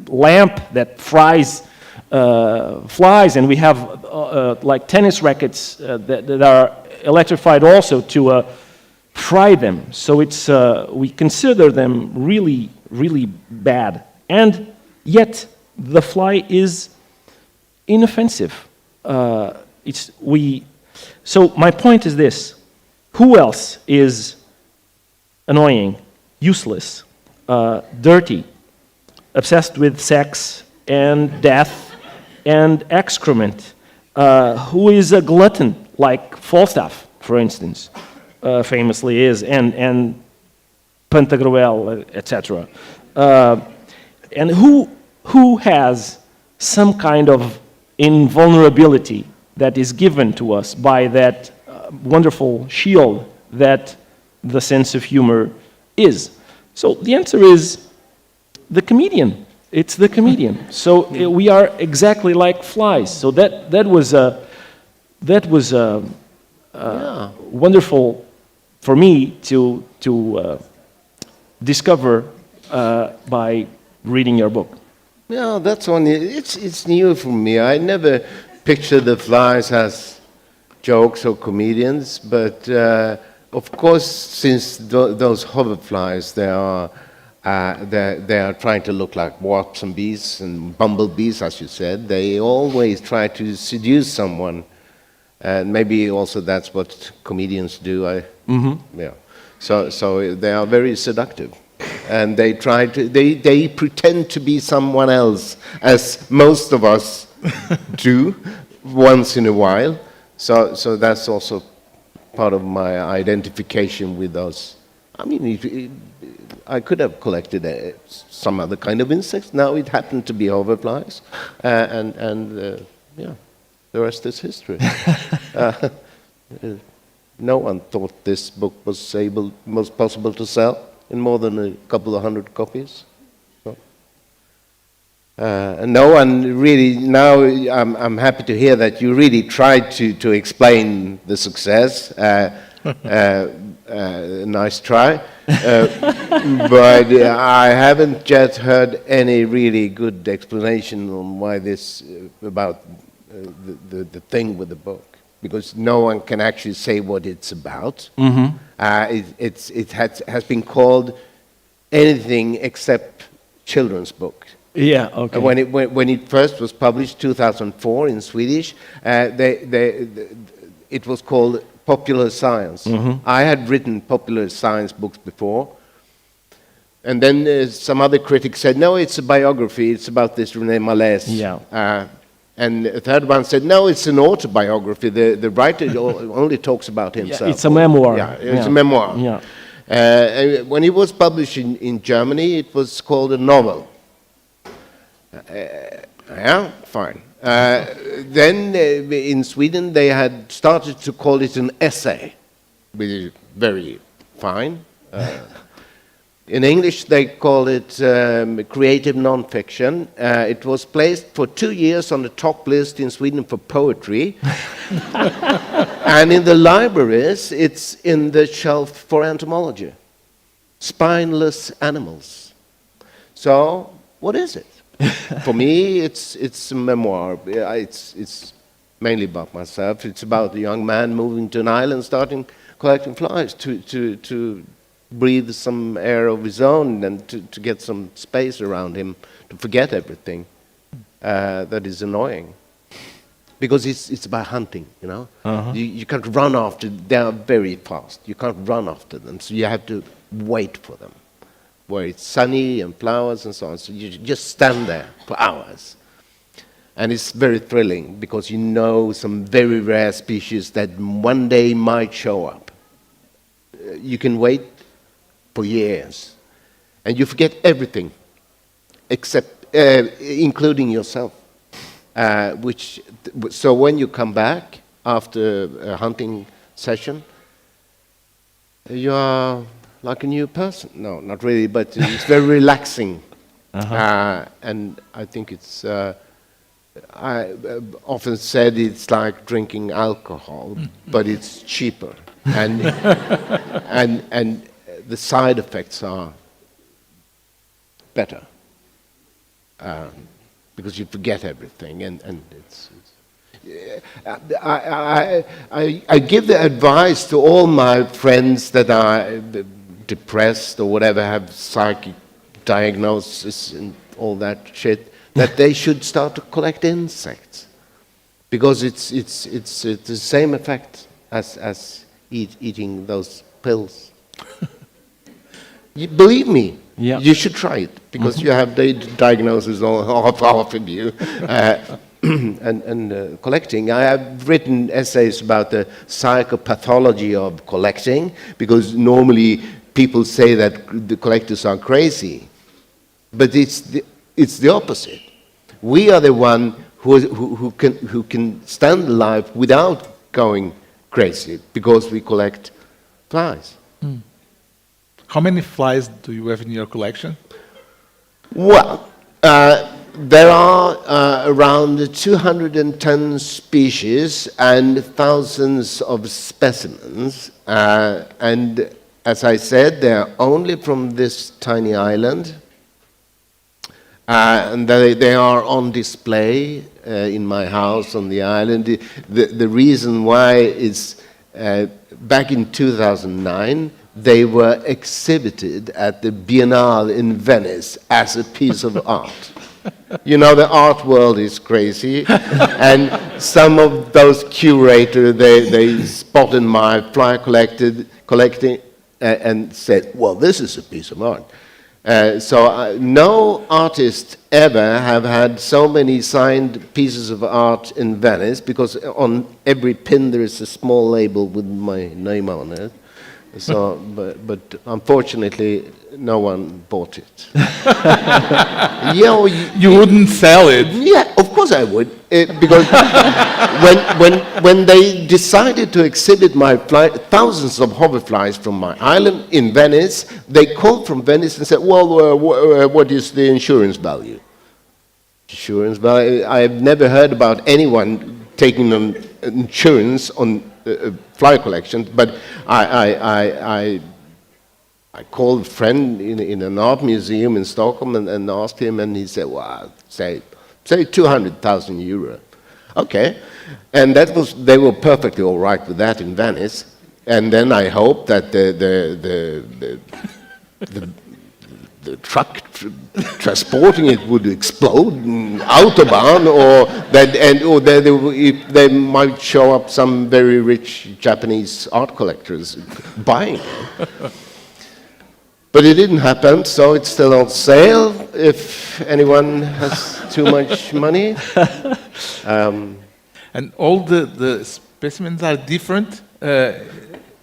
lamp that fries flies, and we have like tennis rackets that are electrified also to fry them. So it's we consider them really, really bad, and yet the fly is inoffensive. So my point is this: who else is annoying, useless, dirty, obsessed with sex and death and excrement? Who is a glutton, like Falstaff, for instance, famously is, and Pantagruel, etc. And who has some kind of invulnerability that is given to us by that wonderful shield that the sense of humor is? So the answer is the comedian. It's the comedian. So we are exactly like flies. So that was wonderful for me to discover by reading your book. Yeah, that's only, it's new for me. I never pictured the flies as jokes or comedians, but of course, since those hoverflies, they are trying to look like wasps and bees and bumblebees, as you said. They always try to seduce someone, and maybe also that's what comedians do. Yeah. So they are very seductive, and they they pretend to be someone else, as most of us do once in a while. So that's also part of my identification with those. I mean, I could have collected some other kind of insects. Now it happened to be hoverflies, and yeah, the rest is history. No one thought this book was possible to sell in more than a couple of hundred copies. So, and no one really. Now I'm happy to hear that you really tried to explain the success. Nice try, but I haven't yet heard any really good explanation on why this about the thing with the book, because no one can actually say what it's about. It has been called anything except children's book. Yeah, okay. When it first was published, 2004 in Swedish, it was called Popular Science. I had written popular science books before, and then some other critics said, no, it's a biography, it's about this René Malaise. Yeah. And a third one said, no, it's an autobiography, the writer only talks about himself. It's a memoir. Yeah, it's a memoir. Yeah. When it was published in Germany, it was called a novel. Yeah, fine. Then in Sweden, they had started to call it an essay, which is very fine. In English, they call it creative nonfiction. It was placed for 2 years on the top list in Sweden for poetry. And in the libraries, it's in the shelf for entomology. Spineless animals. So, what is it? For me, it's a memoir. It's mainly about myself. It's about a young man moving to an island, starting collecting flies to breathe some air of his own and to get some space around him, to forget everything that is annoying. Because it's about hunting, you know. You can't run after, they are very fast. You can't run after them, so you have to wait for them, where it's sunny and flowers and so on. So you just stand there for hours. And it's very thrilling, because you know some very rare species that one day might show up. You can wait for years, and you forget everything, except including yourself. So when you come back after a hunting session, you are like a new person. No, not really, but it's very relaxing. And I think it's. I often said it's like drinking alcohol, but it's cheaper, and and the side effects are better, because you forget everything, and it's I give the advice to all my friends that are depressed or whatever, have psychic diagnosis and all that shit, that they should start to collect insects, because it's the same effect as eating those pills. Believe me, you should try it, because you have the diagnosis of half of you. And collecting. I have written essays about the psychopathology of collecting, because normally people say that the collectors are crazy, but it's the opposite. We are the one who can stand life without going crazy, because we collect flies. How many flies do you have in your collection? Well, there are around 210 species and thousands of specimens. And as I said, they're only from this tiny island. And they are on display in my house on the island. The reason why is back in 2009, they were exhibited at the Biennale in Venice as a piece of art. You know, the art world is crazy, and some of those curators, they spotted my fly collecting and said, well, this is a piece of art. So no artist ever have had so many signed pieces of art in Venice, because on every pin there is a small label with my name on it. So, but unfortunately, no one bought it. You wouldn't sell it. Yeah, of course I would, because when they decided to exhibit my thousands of hoverflies from my island in Venice, they called from Venice and said, "Well, what is the insurance value?" Insurance value? I've never heard about anyone taking an insurance on fly collections, but I called a friend in an art museum in Stockholm and asked him, and he said, well, say 200,000 euro. Okay, and they were perfectly all right with that in Venice. And then I hope that the the truck transporting it would explode in autobahn, or they might show up some very rich Japanese art collectors buying it. But it didn't happen, so it's still on sale if anyone has too much money. And all the specimens are different?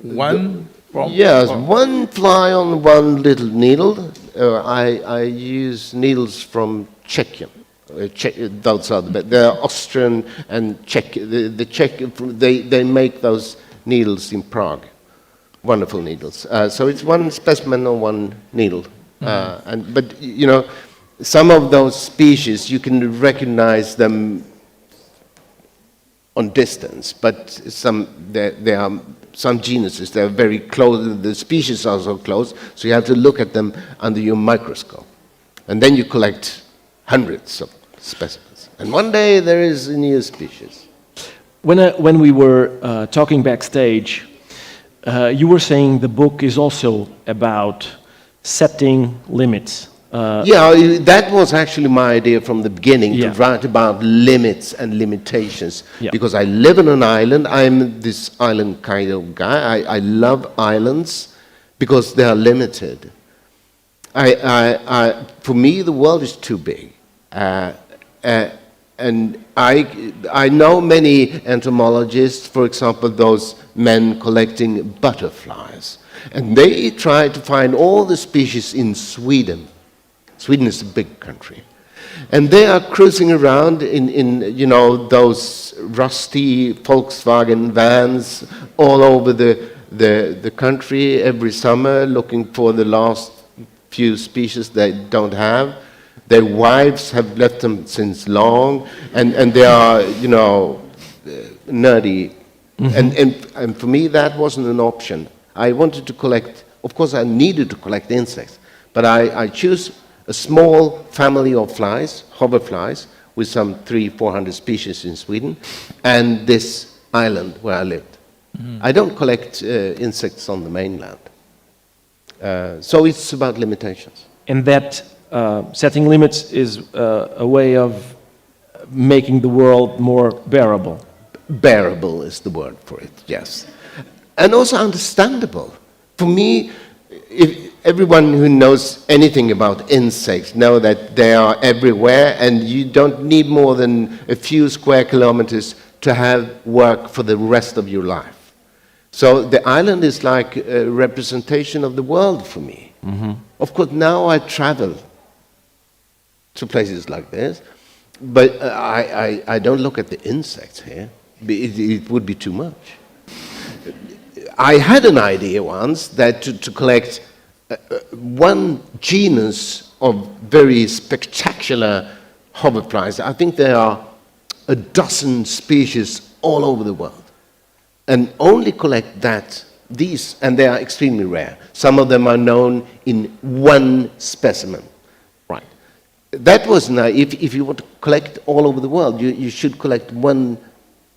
One from... Yes, one fly on one little needle. I use needles from Czechia. Those are they're Austrian and Czech. The Czech, they make those needles in Prague. Wonderful needles. So it's one specimen on one needle. But you know, some of those species you can recognize them on distance, but there are some genuses, they're very close, the species are so close, so you have to look at them under your microscope. And then you collect hundreds of specimens. And one day there is a new species. When we were talking backstage, you were saying the book is also about setting limits. Yeah, that was actually my idea from the beginning, Yeah. to write about limits and limitations. Yeah. Because I live on an island, I'm this island kind of guy. I love islands because they are limited. For me, the world is too big. And I know many entomologists, for example, those men collecting butterflies. And they try to find all the species in Sweden. Sweden is a big country. And they are cruising around in you know, those rusty Volkswagen vans all over the country every summer, looking for the last few species they don't have. Their wives have left them since long, and they are, you know, nerdy. And for me, that wasn't an option. I wanted to collect, of course, I needed to collect insects, but I choose a small family of flies, hoverflies, with some 300-400 species in Sweden, and this island where I lived. I don't collect insects on the mainland. So it's about limitations. And that setting limits is a way of making the world more bearable. Bearable is the word for it, yes. And also understandable. For me, everyone who knows anything about insects know that they are everywhere, and you don't need more than a few square kilometers to have work for the rest of your life. So the island is like a representation of the world for me. Of course, now I travel to places like this, but I don't look at the insects here. It would be too much. I had an idea once that to collect one genus of very spectacular hoverflies. I think there are a dozen species all over the world, and only collect these, and they are extremely rare. Some of them are known in one specimen. Right. That was if you want to collect all over the world, you should collect one,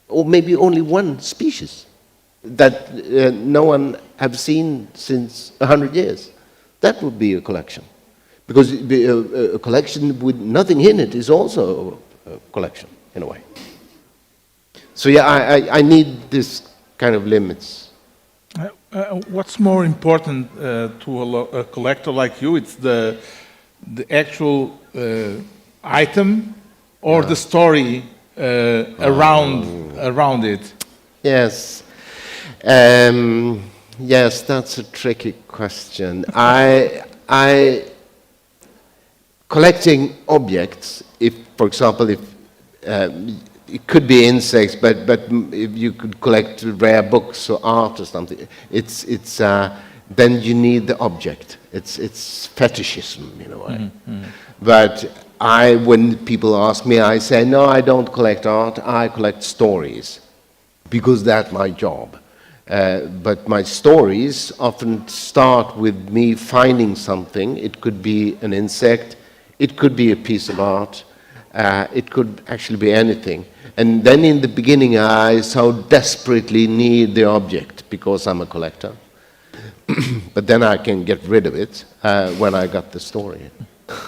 or maybe only one species that no one have seen since 100 years. That would be a collection. Because a collection with nothing in it is also a collection, in a way. So yeah, I need this kind of limits. What's more important to a collector like you? It's the actual item or the story around it? Yes. Yes, that's a tricky question. Collecting objects, if, for example, if it could be insects, but if you could collect rare books or art or something, it's then you need the object. It's fetishism in a way. But when people ask me, I say, no, I don't collect art. I collect stories, because that's my job. But my stories often start with me finding something. It could be an insect, it could be a piece of art, it could actually be anything. And then in the beginning I so desperately need the object because I'm a collector. But then I can get rid of it when I got the story.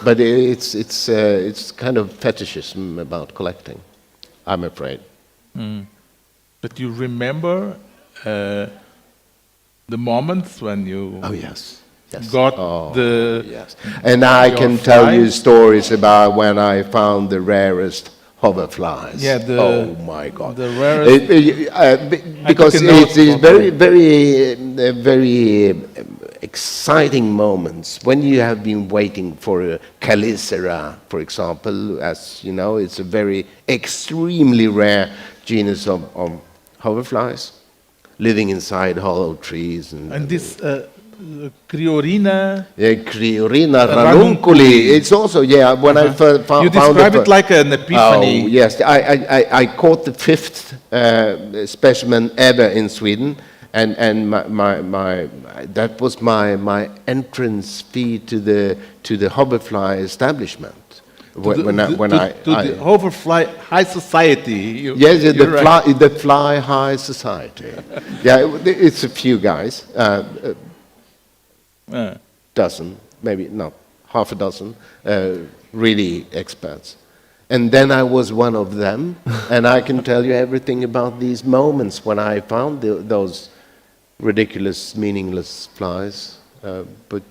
But it's kind of fetishism about collecting, I'm afraid. But you remember the moments when you Oh, yes. Yes. got Oh, the... yes. And I your can tell you flies? stories about when I found the rarest hoverflies. Yeah, oh my God. the rarest- Because took a note it's of very, it. very exciting moments when you have been waiting for a Calicera, for example. As you know, it's a very extremely rare genus of hoverflies living inside hollow trees. And this Criorina... Criorina ranunculi. It's also, when I found You describe it like an epiphany. Oh, yes. I caught the 5th specimen ever in Sweden, and that was my entrance fee to the hoverfly establishment. To the Hoverfly High Society. Yes, you're right. the Fly High Society. Yeah, it's a few guys. Dozen, maybe not half a dozen, really experts. And then I was one of them, and I can tell you everything about these moments when I found those ridiculous, meaningless flies. But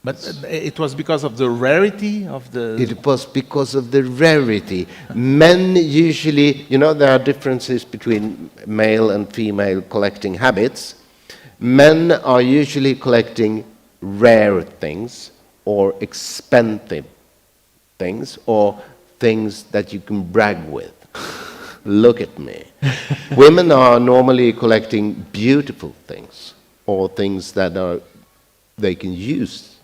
it was because of the rarity of the... It was because of the rarity. Men usually, there are differences between male and female collecting habits. Men are usually collecting rare things or expensive things or things that you can brag with. Look at me. Women are normally collecting beautiful things or things that they can use.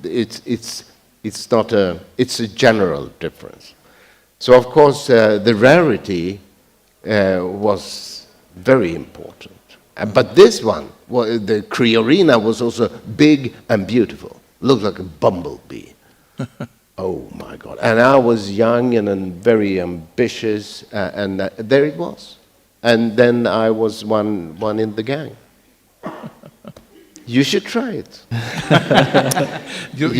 It's a general difference. So of course the rarity was very important. But this one, the Criorina, was also big and beautiful. Looked like a bumblebee. Oh my God. And I was young and very ambitious, and there it was. And then I was one in the gang. You should try it. You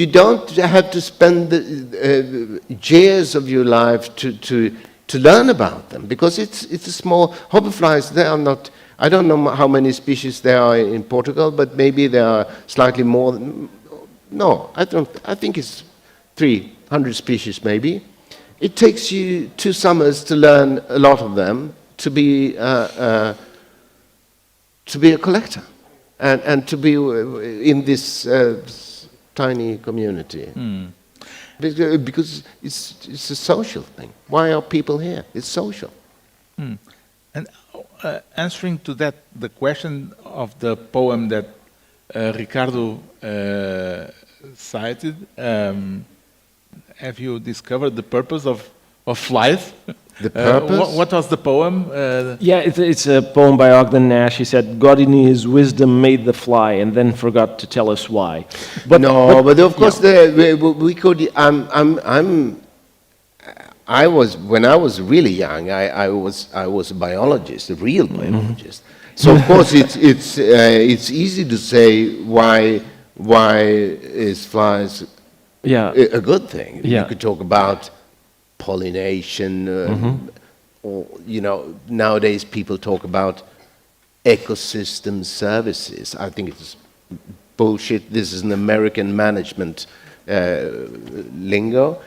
don't have to spend the years of your life to learn about them, because it's a small hoverflies. They are not. I don't know how many species there are in Portugal, but maybe there are slightly more. No, I don't. I think it's 300 species maybe. It takes you 2 summers to learn a lot of them, to be a collector, and to be in this tiny community. Because it's a social thing. Why are people here? It's social. And answering to that, the question of the poem that Ricardo cited, have you discovered the purpose of flies? The purpose? What was the poem? It's a poem by Ogden Nash. He said, "God in his wisdom made the fly and then forgot to tell us why." But of course we could. I was, when I was really young, I was a biologist, a real biologist. So of course it's easy to say why is flies a good thing. You could talk about pollination, or nowadays people talk about ecosystem services. I think it's bullshit. This is an American management lingo,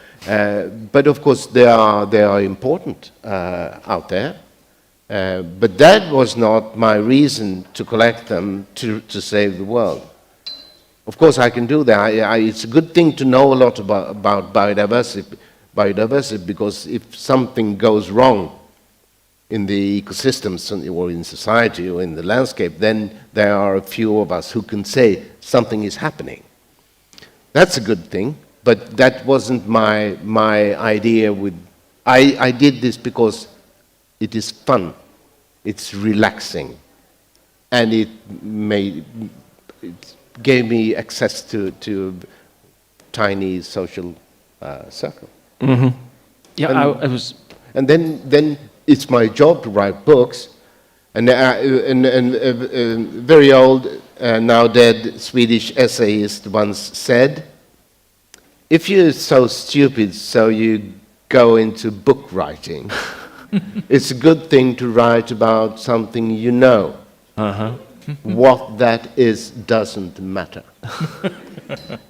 but of course they are important out there. But that was not my reason to collect them to save the world. Of course, I can do that. It's a good thing to know a lot about biodiversity, because if something goes wrong in the ecosystems or in society or in the landscape, then there are a few of us who can say something is happening. That's a good thing, but that wasn't my idea. I did this because it is fun, it's relaxing, and it gave me access to tiny social circle. I was. And then it's my job to write books, And very old, now dead Swedish essayist once said, if you're so stupid so you go into book writing, it's a good thing to write about something you know. What that is doesn't matter.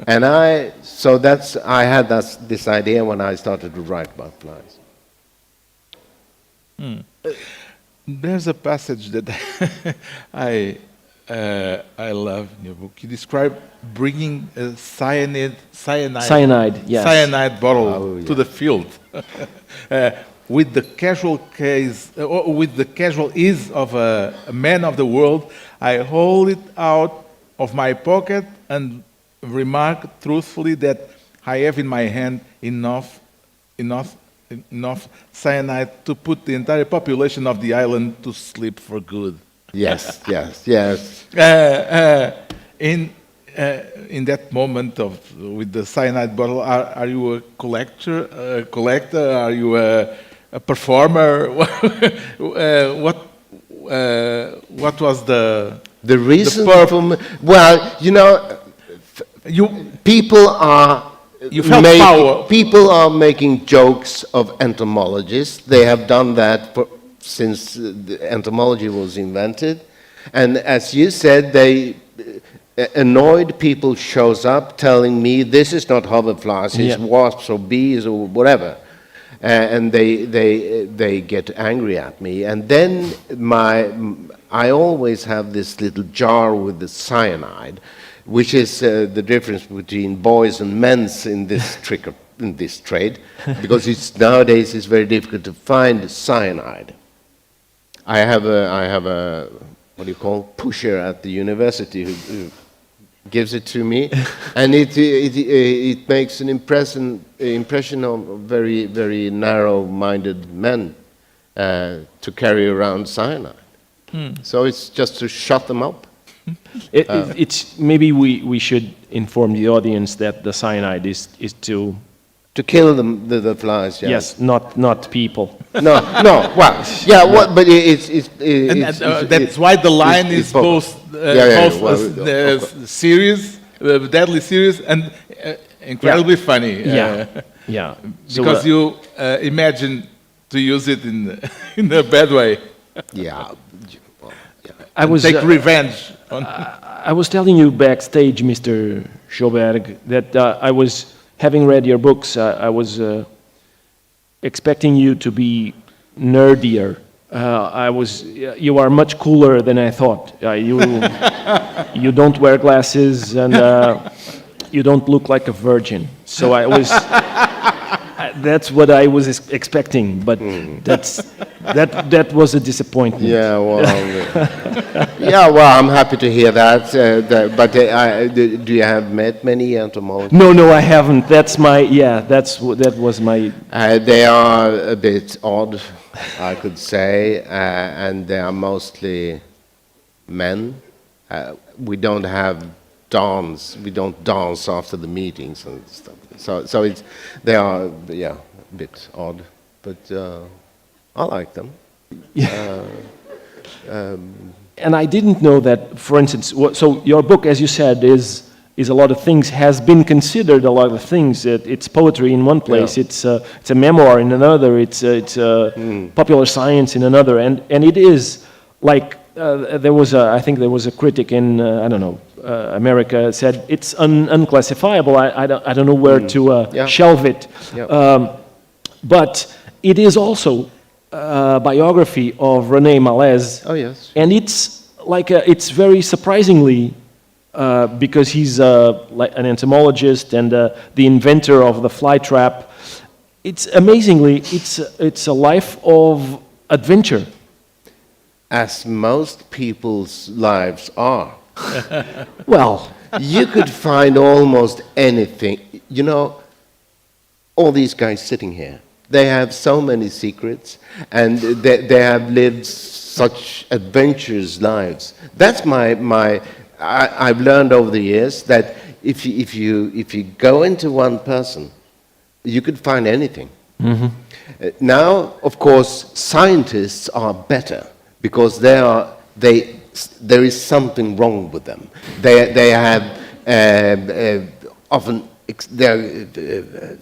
And I had this idea when I started to write about flies. There's a passage that I love in your book. You describe bringing a cyanide bottle to the field with the casual ease of a man of the world. I hold it out of my pocket and remark truthfully that I have in my hand enough cyanide to put the entire population of the island to sleep for good. Yes. In that moment with the cyanide bottle, are you a collector? Are you a performer? What was the reason the for well, people are. You felt power. People are making jokes of entomologists. They have done that since entomology was invented. And as you said, annoyed people shows up telling me this is not hoverflies, it's wasps or bees or whatever. And they get angry at me. And then I always have this little jar with the cyanide, which is the difference between boys and men's in this trade, because nowadays it's very difficult to find cyanide. I have a what do you call pusher at the university who gives it to me, and it makes an impression on very very narrow-minded men to carry around cyanide. So it's just to shut them up. It's maybe we should inform the audience that the cyanide is to kill the flies. Yeah. Yes, not people. No. Well, yeah. But that's why the line is both serious, deadly serious, and incredibly funny. Yeah. Because you imagine to use it in a bad way. Yeah. I was take revenge. I was telling you backstage, Mr. Sjoberg, that I was, having read your books, I was expecting you to be nerdier. You are much cooler than I thought. You don't wear glasses and you don't look like a virgin. So I was. That's what I was expecting, but that was a disappointment. Yeah, well, I'm happy to hear that. But do you have met many entomologists? No, I haven't. That was my. They are a bit odd, I could say, and they are mostly men. We don't have dance. We don't dance after the meetings and stuff. So they are a bit odd, but I like them. And I didn't know that, for instance. So your book, as you said, is a lot of things. Has been considered a lot of things. It's poetry in one place. Yeah. It's a memoir in another. It's popular science in another. And it is like I think there was a critic in America said it's unclassifiable. I don't know where to shelve it. Yeah. But it is also a biography of René Malès. Oh yes. And it's it's very surprisingly because he's an entomologist and the inventor of the fly trap. It's amazingly it's a life of adventure. As most people's lives are. Well, you could find almost anything. All these guys sitting here, they have so many secrets, and they have lived such adventurous lives. That's I've learned over the years that if you go into one person, you could find anything. Mm-hmm. Now, of course, scientists are better. because there is something wrong with them. They have often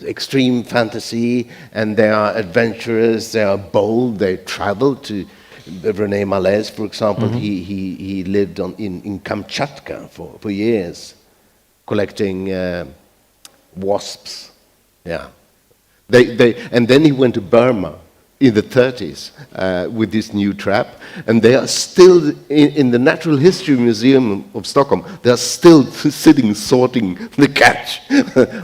extreme fantasy, and they are adventurous, they are bold, they travel to René Malaise, for example. He lived in Kamchatka for years, collecting wasps. Yeah. And then he went to Burma in the 30s with this new trap, and they are still in the Natural History Museum of Stockholm. They are still sitting sorting the catch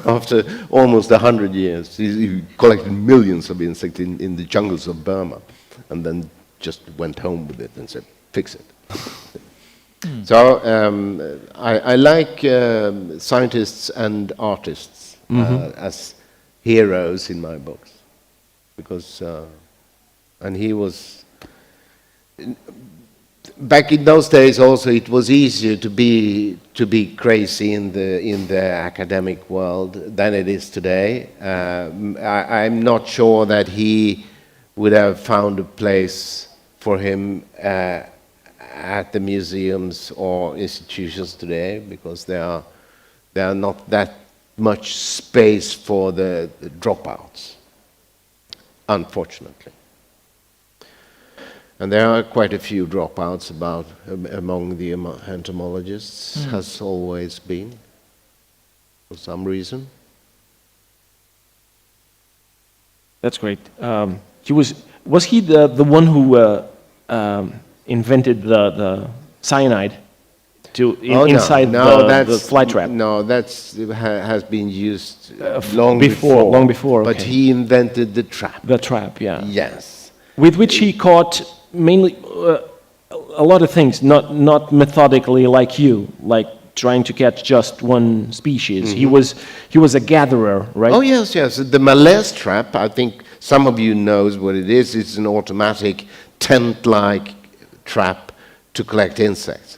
after almost 100 years. He collected millions of insects in the jungles of Burma, and then just went home with it and said, "Fix it." So I like scientists and artists as heroes in my books, because. And he was, back in those days also, it was easier to be crazy in the academic world than it is today. I'm not sure that he would have found a place for him at the museums or institutions today, because there are not that much space for the dropouts, unfortunately. And there are quite a few dropouts among the entomologists, has always been, for some reason. That's great. Was he the one who invented the cyanide inside the fly trap? No, has been used long before. Long before, okay. But he invented the trap. The trap, yeah. Yes. With which he caught mainly a lot of things, not methodically like you, like trying to catch just one species. He was a gatherer, right? Oh yes. The Malaise trap, I think some of you knows what it is. It's an automatic tent-like trap to collect insects.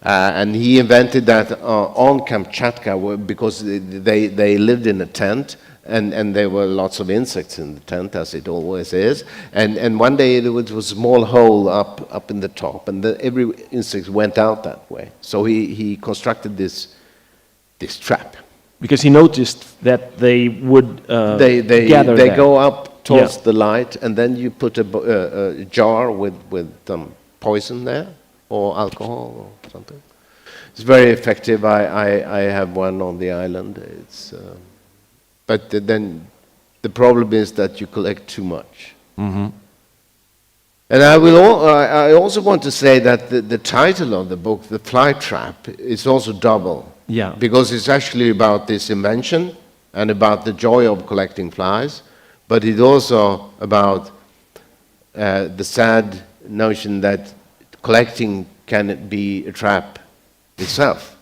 And he invented that on Kamchatka because they lived in a tent, and there were lots of insects in the tent, as it always is. And one day there was a small hole up in the top, and every insect went out that way. So he constructed this trap. Because he noticed that they would gather They there. go up towards the light, and then you put a jar with poison there, or alcohol or something. It's very effective. I have one on the island. But then the problem is that you collect too much. And I also want to say that the title of the book, The Fly Trap, is also double. Yeah. Because it's actually about this invention and about the joy of collecting flies, but it's also about the sad notion that collecting can be a trap itself.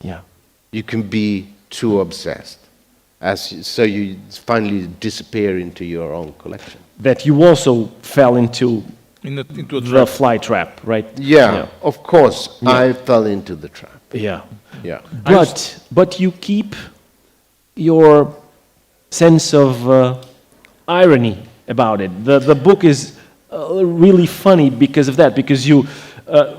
Yeah. You can be too obsessed, so you finally disappear into your own collection. That you also fell into into a the trap. fly trap, right? Yeah, of course, I fell into the trap. Yeah. Yeah. But you keep your sense of irony about it. The book is really funny because of that, because you,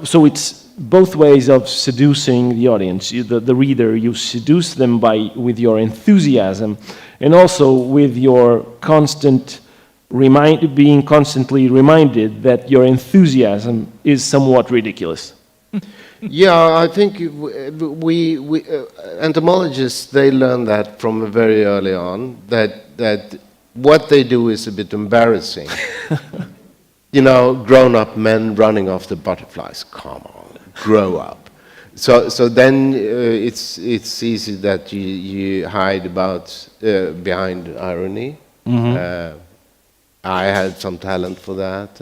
so it's both ways of seducing the audience, the reader. You seduce them with your enthusiasm, and also with your being constantly reminded that your enthusiasm is somewhat ridiculous. Yeah, I think we entomologists, they learn that from very early on, that what they do is a bit embarrassing. You know, grown-up men running after butterflies. Come on, grow up. So then it's easy that you hide behind irony. I had some talent for that,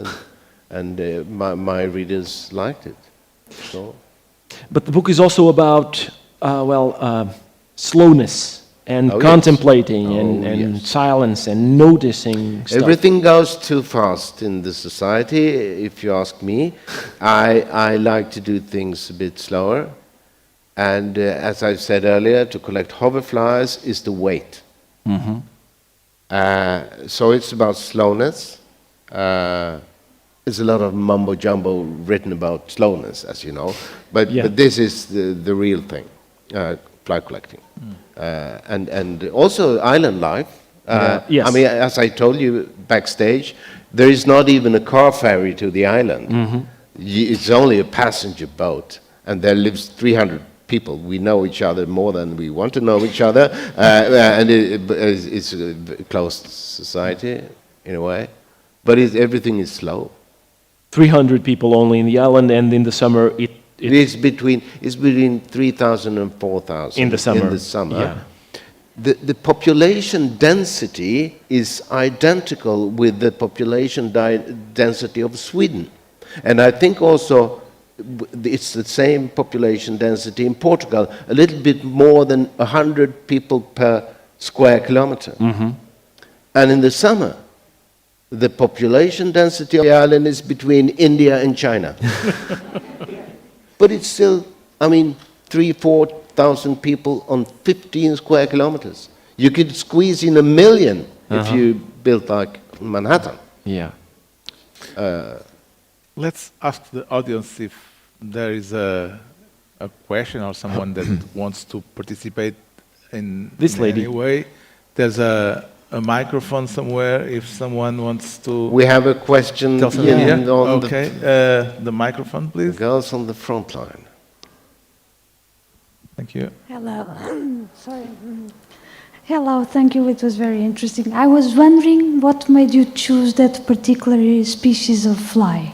and my readers liked it. So. But the book is also about, slowness and contemplating and silence and noticing stuff. Everything goes too fast in this society, if you ask me. I like to do things a bit slower. And as I said earlier, to collect hoverflies is the wait. So it's about slowness. there's a lot of mumbo jumbo written about slowness, as you know, but this is the real thing, fly collecting, and also island life. Yes. I mean, as I told you backstage, there is not even a car ferry to the island. It's only a passenger boat, and there lives 300 people. We know each other more than we want to know each other, and it's a closed society in a way, but everything is slow. 300 people only in the island, and in the summer It's between 3,000 and 4,000 in the summer. In the summer. Yeah. The population density is identical with the population density of Sweden. And I think also it's the same population density in Portugal, a little bit more than 100 people per square kilometer. And in the summer, the population density of the island is between India and China. But it's still, I mean, 3,000-4,000 people on 15 square kilometers. You could squeeze in 1 million if you built like Manhattan. Yeah. Let's ask the audience if there is a question or someone that wants to participate in This lady. any way. There's a microphone somewhere if someone wants to We have a question tell something. in on Okay, the microphone, the please. girls on the front line. Thank you. Hello. Sorry. Hello, thank you. It was very interesting. I was wondering what made you choose that particular species of fly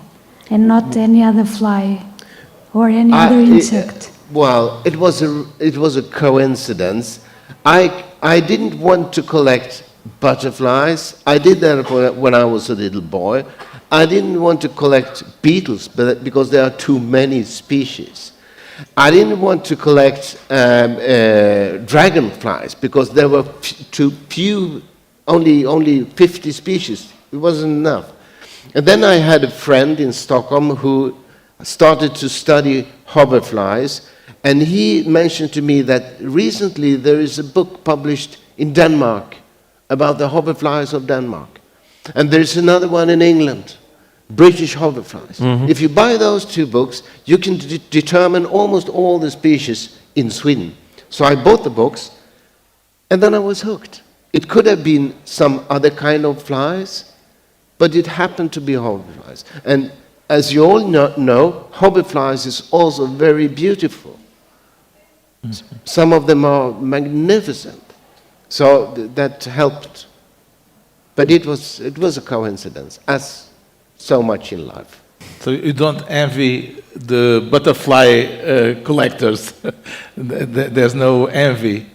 and not any other fly or any other insect? Well, it was a coincidence. I didn't want to collect butterflies. I did that when I was a little boy. I didn't want to collect beetles because there are too many species. I didn't want to collect dragonflies because there were too few, only 50 species. It wasn't enough. And then I had a friend in Stockholm who started to study hoverflies, and he mentioned to me that recently there is a book published in Denmark about the hoverflies of Denmark. And there's another one in England, British hoverflies. If you buy those two books, you can determine almost all the species in Sweden. So I bought the books, and then I was hooked. It could have been some other kind of flies, but it happened to be hoverflies. And as you all know, hoverflies is also very beautiful. Some of them are magnificent. So that helped. But it was a coincidence, as so much in life. So you don't envy the butterfly collectors. There's no envy.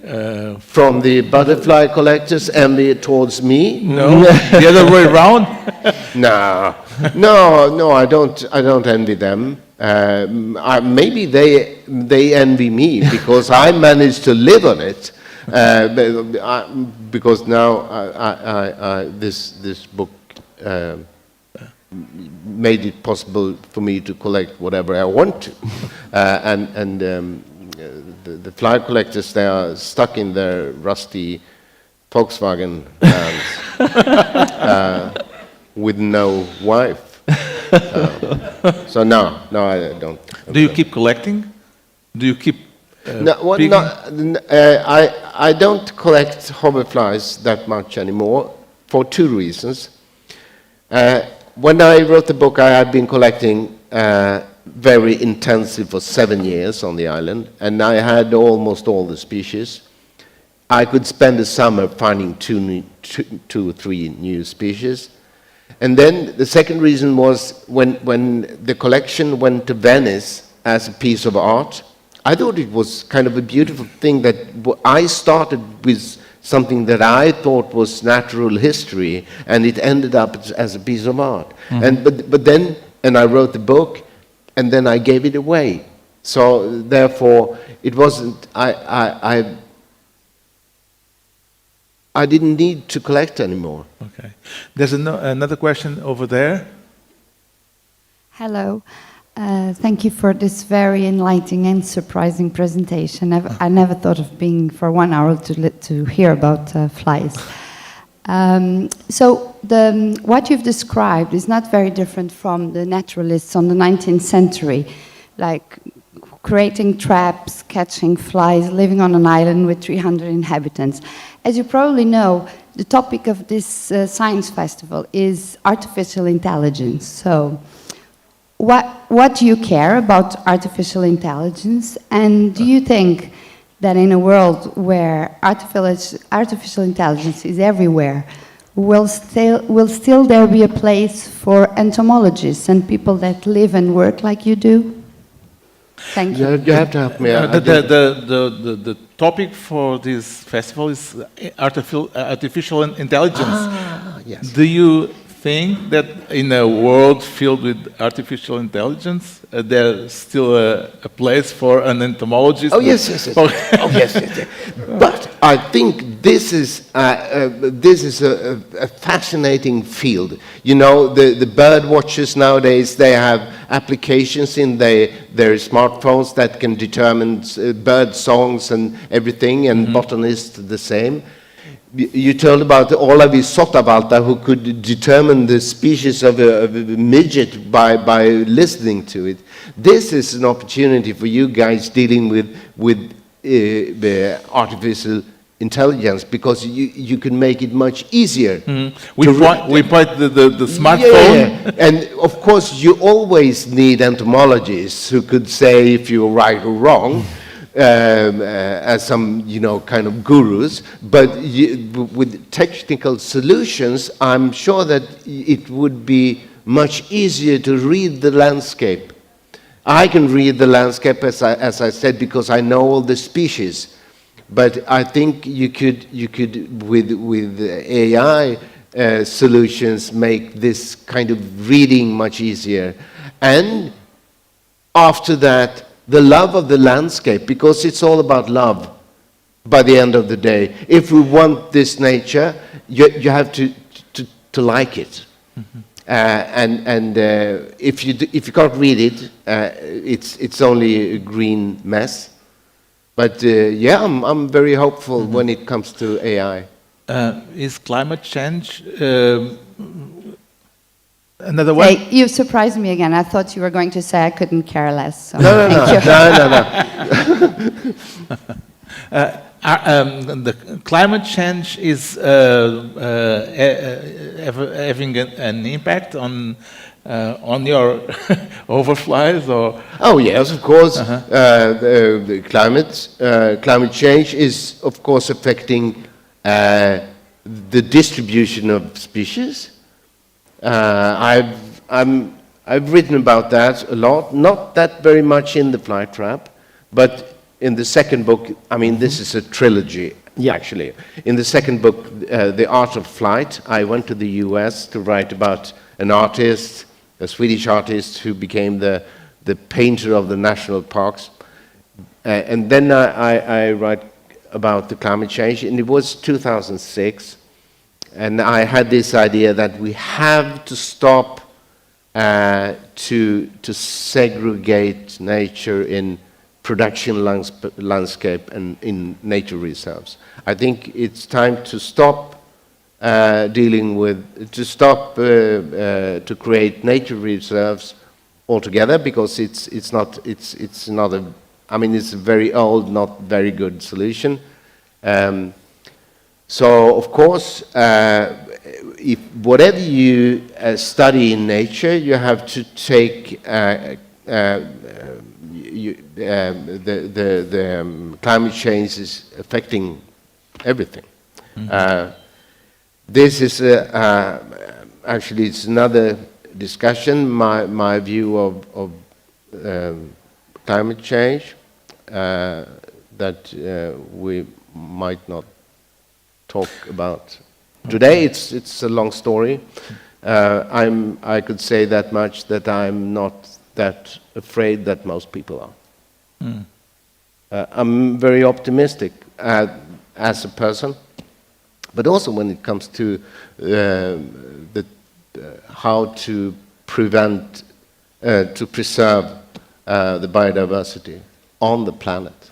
From the butterfly collectors, envy towards me? No, the other way around. No, I don't envy them. Maybe they envy me because I managed to live on it. Because now this book made it possible for me to collect whatever I want to, and the fly collectors, they are stuck in their rusty Volkswagen vans with no wife. So no, I don't. Do you keep collecting? Do you keep? I don't collect hoverflies that much anymore for two reasons. When I wrote the book, I had been collecting very intensive for 7 years on the island, and I had almost all the species. I could spend the summer finding two or three new species. And then the second reason was when the collection went to Venice as a piece of art, I thought it was kind of a beautiful thing that I started with something that I thought was natural history, and it ended up as a piece of art. But then I wrote the book, and then I gave it away. So therefore, it wasn't. I didn't need to collect anymore. Okay. There's another question over there. Hello. Thank you for this very enlightening and surprising presentation. I never thought of being for 1 hour to hear about flies. What you've described is not very different from the naturalists on the 19th century, like creating traps, catching flies, living on an island with 300 inhabitants. As you probably know, the topic of this science festival is artificial intelligence. So, what do you care about artificial intelligence? And do you think that in a world where artificial intelligence is everywhere, will still there be a place for entomologists and people that live and work like you do? Thank you. You have to help me. The topic for this festival is artificial intelligence. Yes. Do you think that in a world filled with artificial intelligence, there's still a place for an entomologist? Oh yes, yes, yes. Oh yes, yes, yes. But I think this is a fascinating field. You know, the bird watchers nowadays, they have applications in their smartphones that can determine bird songs and everything, and botanists the same. You told about Olavi Sotavalta, who could determine the species of a midget by listening to it. This is an opportunity for you guys dealing with artificial intelligence, because you can make it much easier. We point the smartphone. Yeah. And of course, you always need entomologists who could say if you're right or wrong. As some, kind of gurus, but with technical solutions, I'm sure that it would be much easier to read the landscape. I can read the landscape, as I said, because I know all the species. But I think you could with AI solutions, make this kind of reading much easier. And after that, the love of the landscape, because it's all about love by the end of the day. If we want this nature, you have to like it. If you can't read it, it's only a green mess. But yeah, I'm very hopeful when it comes to AI. Is climate change another one? Hey, you surprised me again. I thought you were going to say I couldn't care less. So No. The climate change is having an impact on your overflies, or? Oh yes, of course. The climate change is, of course, affecting the distribution of species. I've written about that a lot, not that very much in the Fly Trap, but in the second book, I mean, this is a trilogy, actually. In the second book, The Art of Flight, I went to the US to write about an artist, a Swedish artist who became the painter of the national parks. And then I write about the climate change, and it was 2006. And I had this idea that we have to stop to segregate nature in production landscape and in nature reserves. I think it's time to stop to create nature reserves altogether, because it's a very old, not very good solution. So, of course, if whatever you study in nature, you have to take the climate change is affecting everything. This is actually, it's another discussion. My view of climate change that we might not talk about today. It's a long story. I could say that much, that I'm not that afraid that most people are. I'm very optimistic as a person, but also when it comes to how to prevent, to preserve the biodiversity on the planet.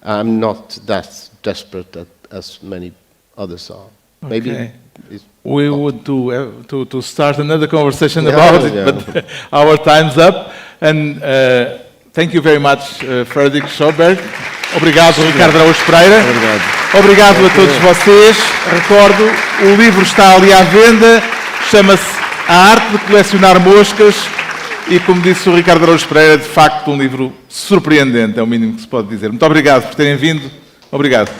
I'm not that desperate as many others are. Maybe Okay. it's We would to start another conversation Yeah, about it, yeah. but our time's up. And thank you very much, Frederick Schoberg. Obrigado, Ricardo Araújo Pereira. Obrigado a todos vocês. Recordo, o livro está ali à venda, chama-se A Arte de Colecionar Moscas e, como disse o Ricardo Araújo Pereira, de facto um livro surpreendente, é o mínimo que se pode dizer. Muito obrigado por terem vindo. Obrigado.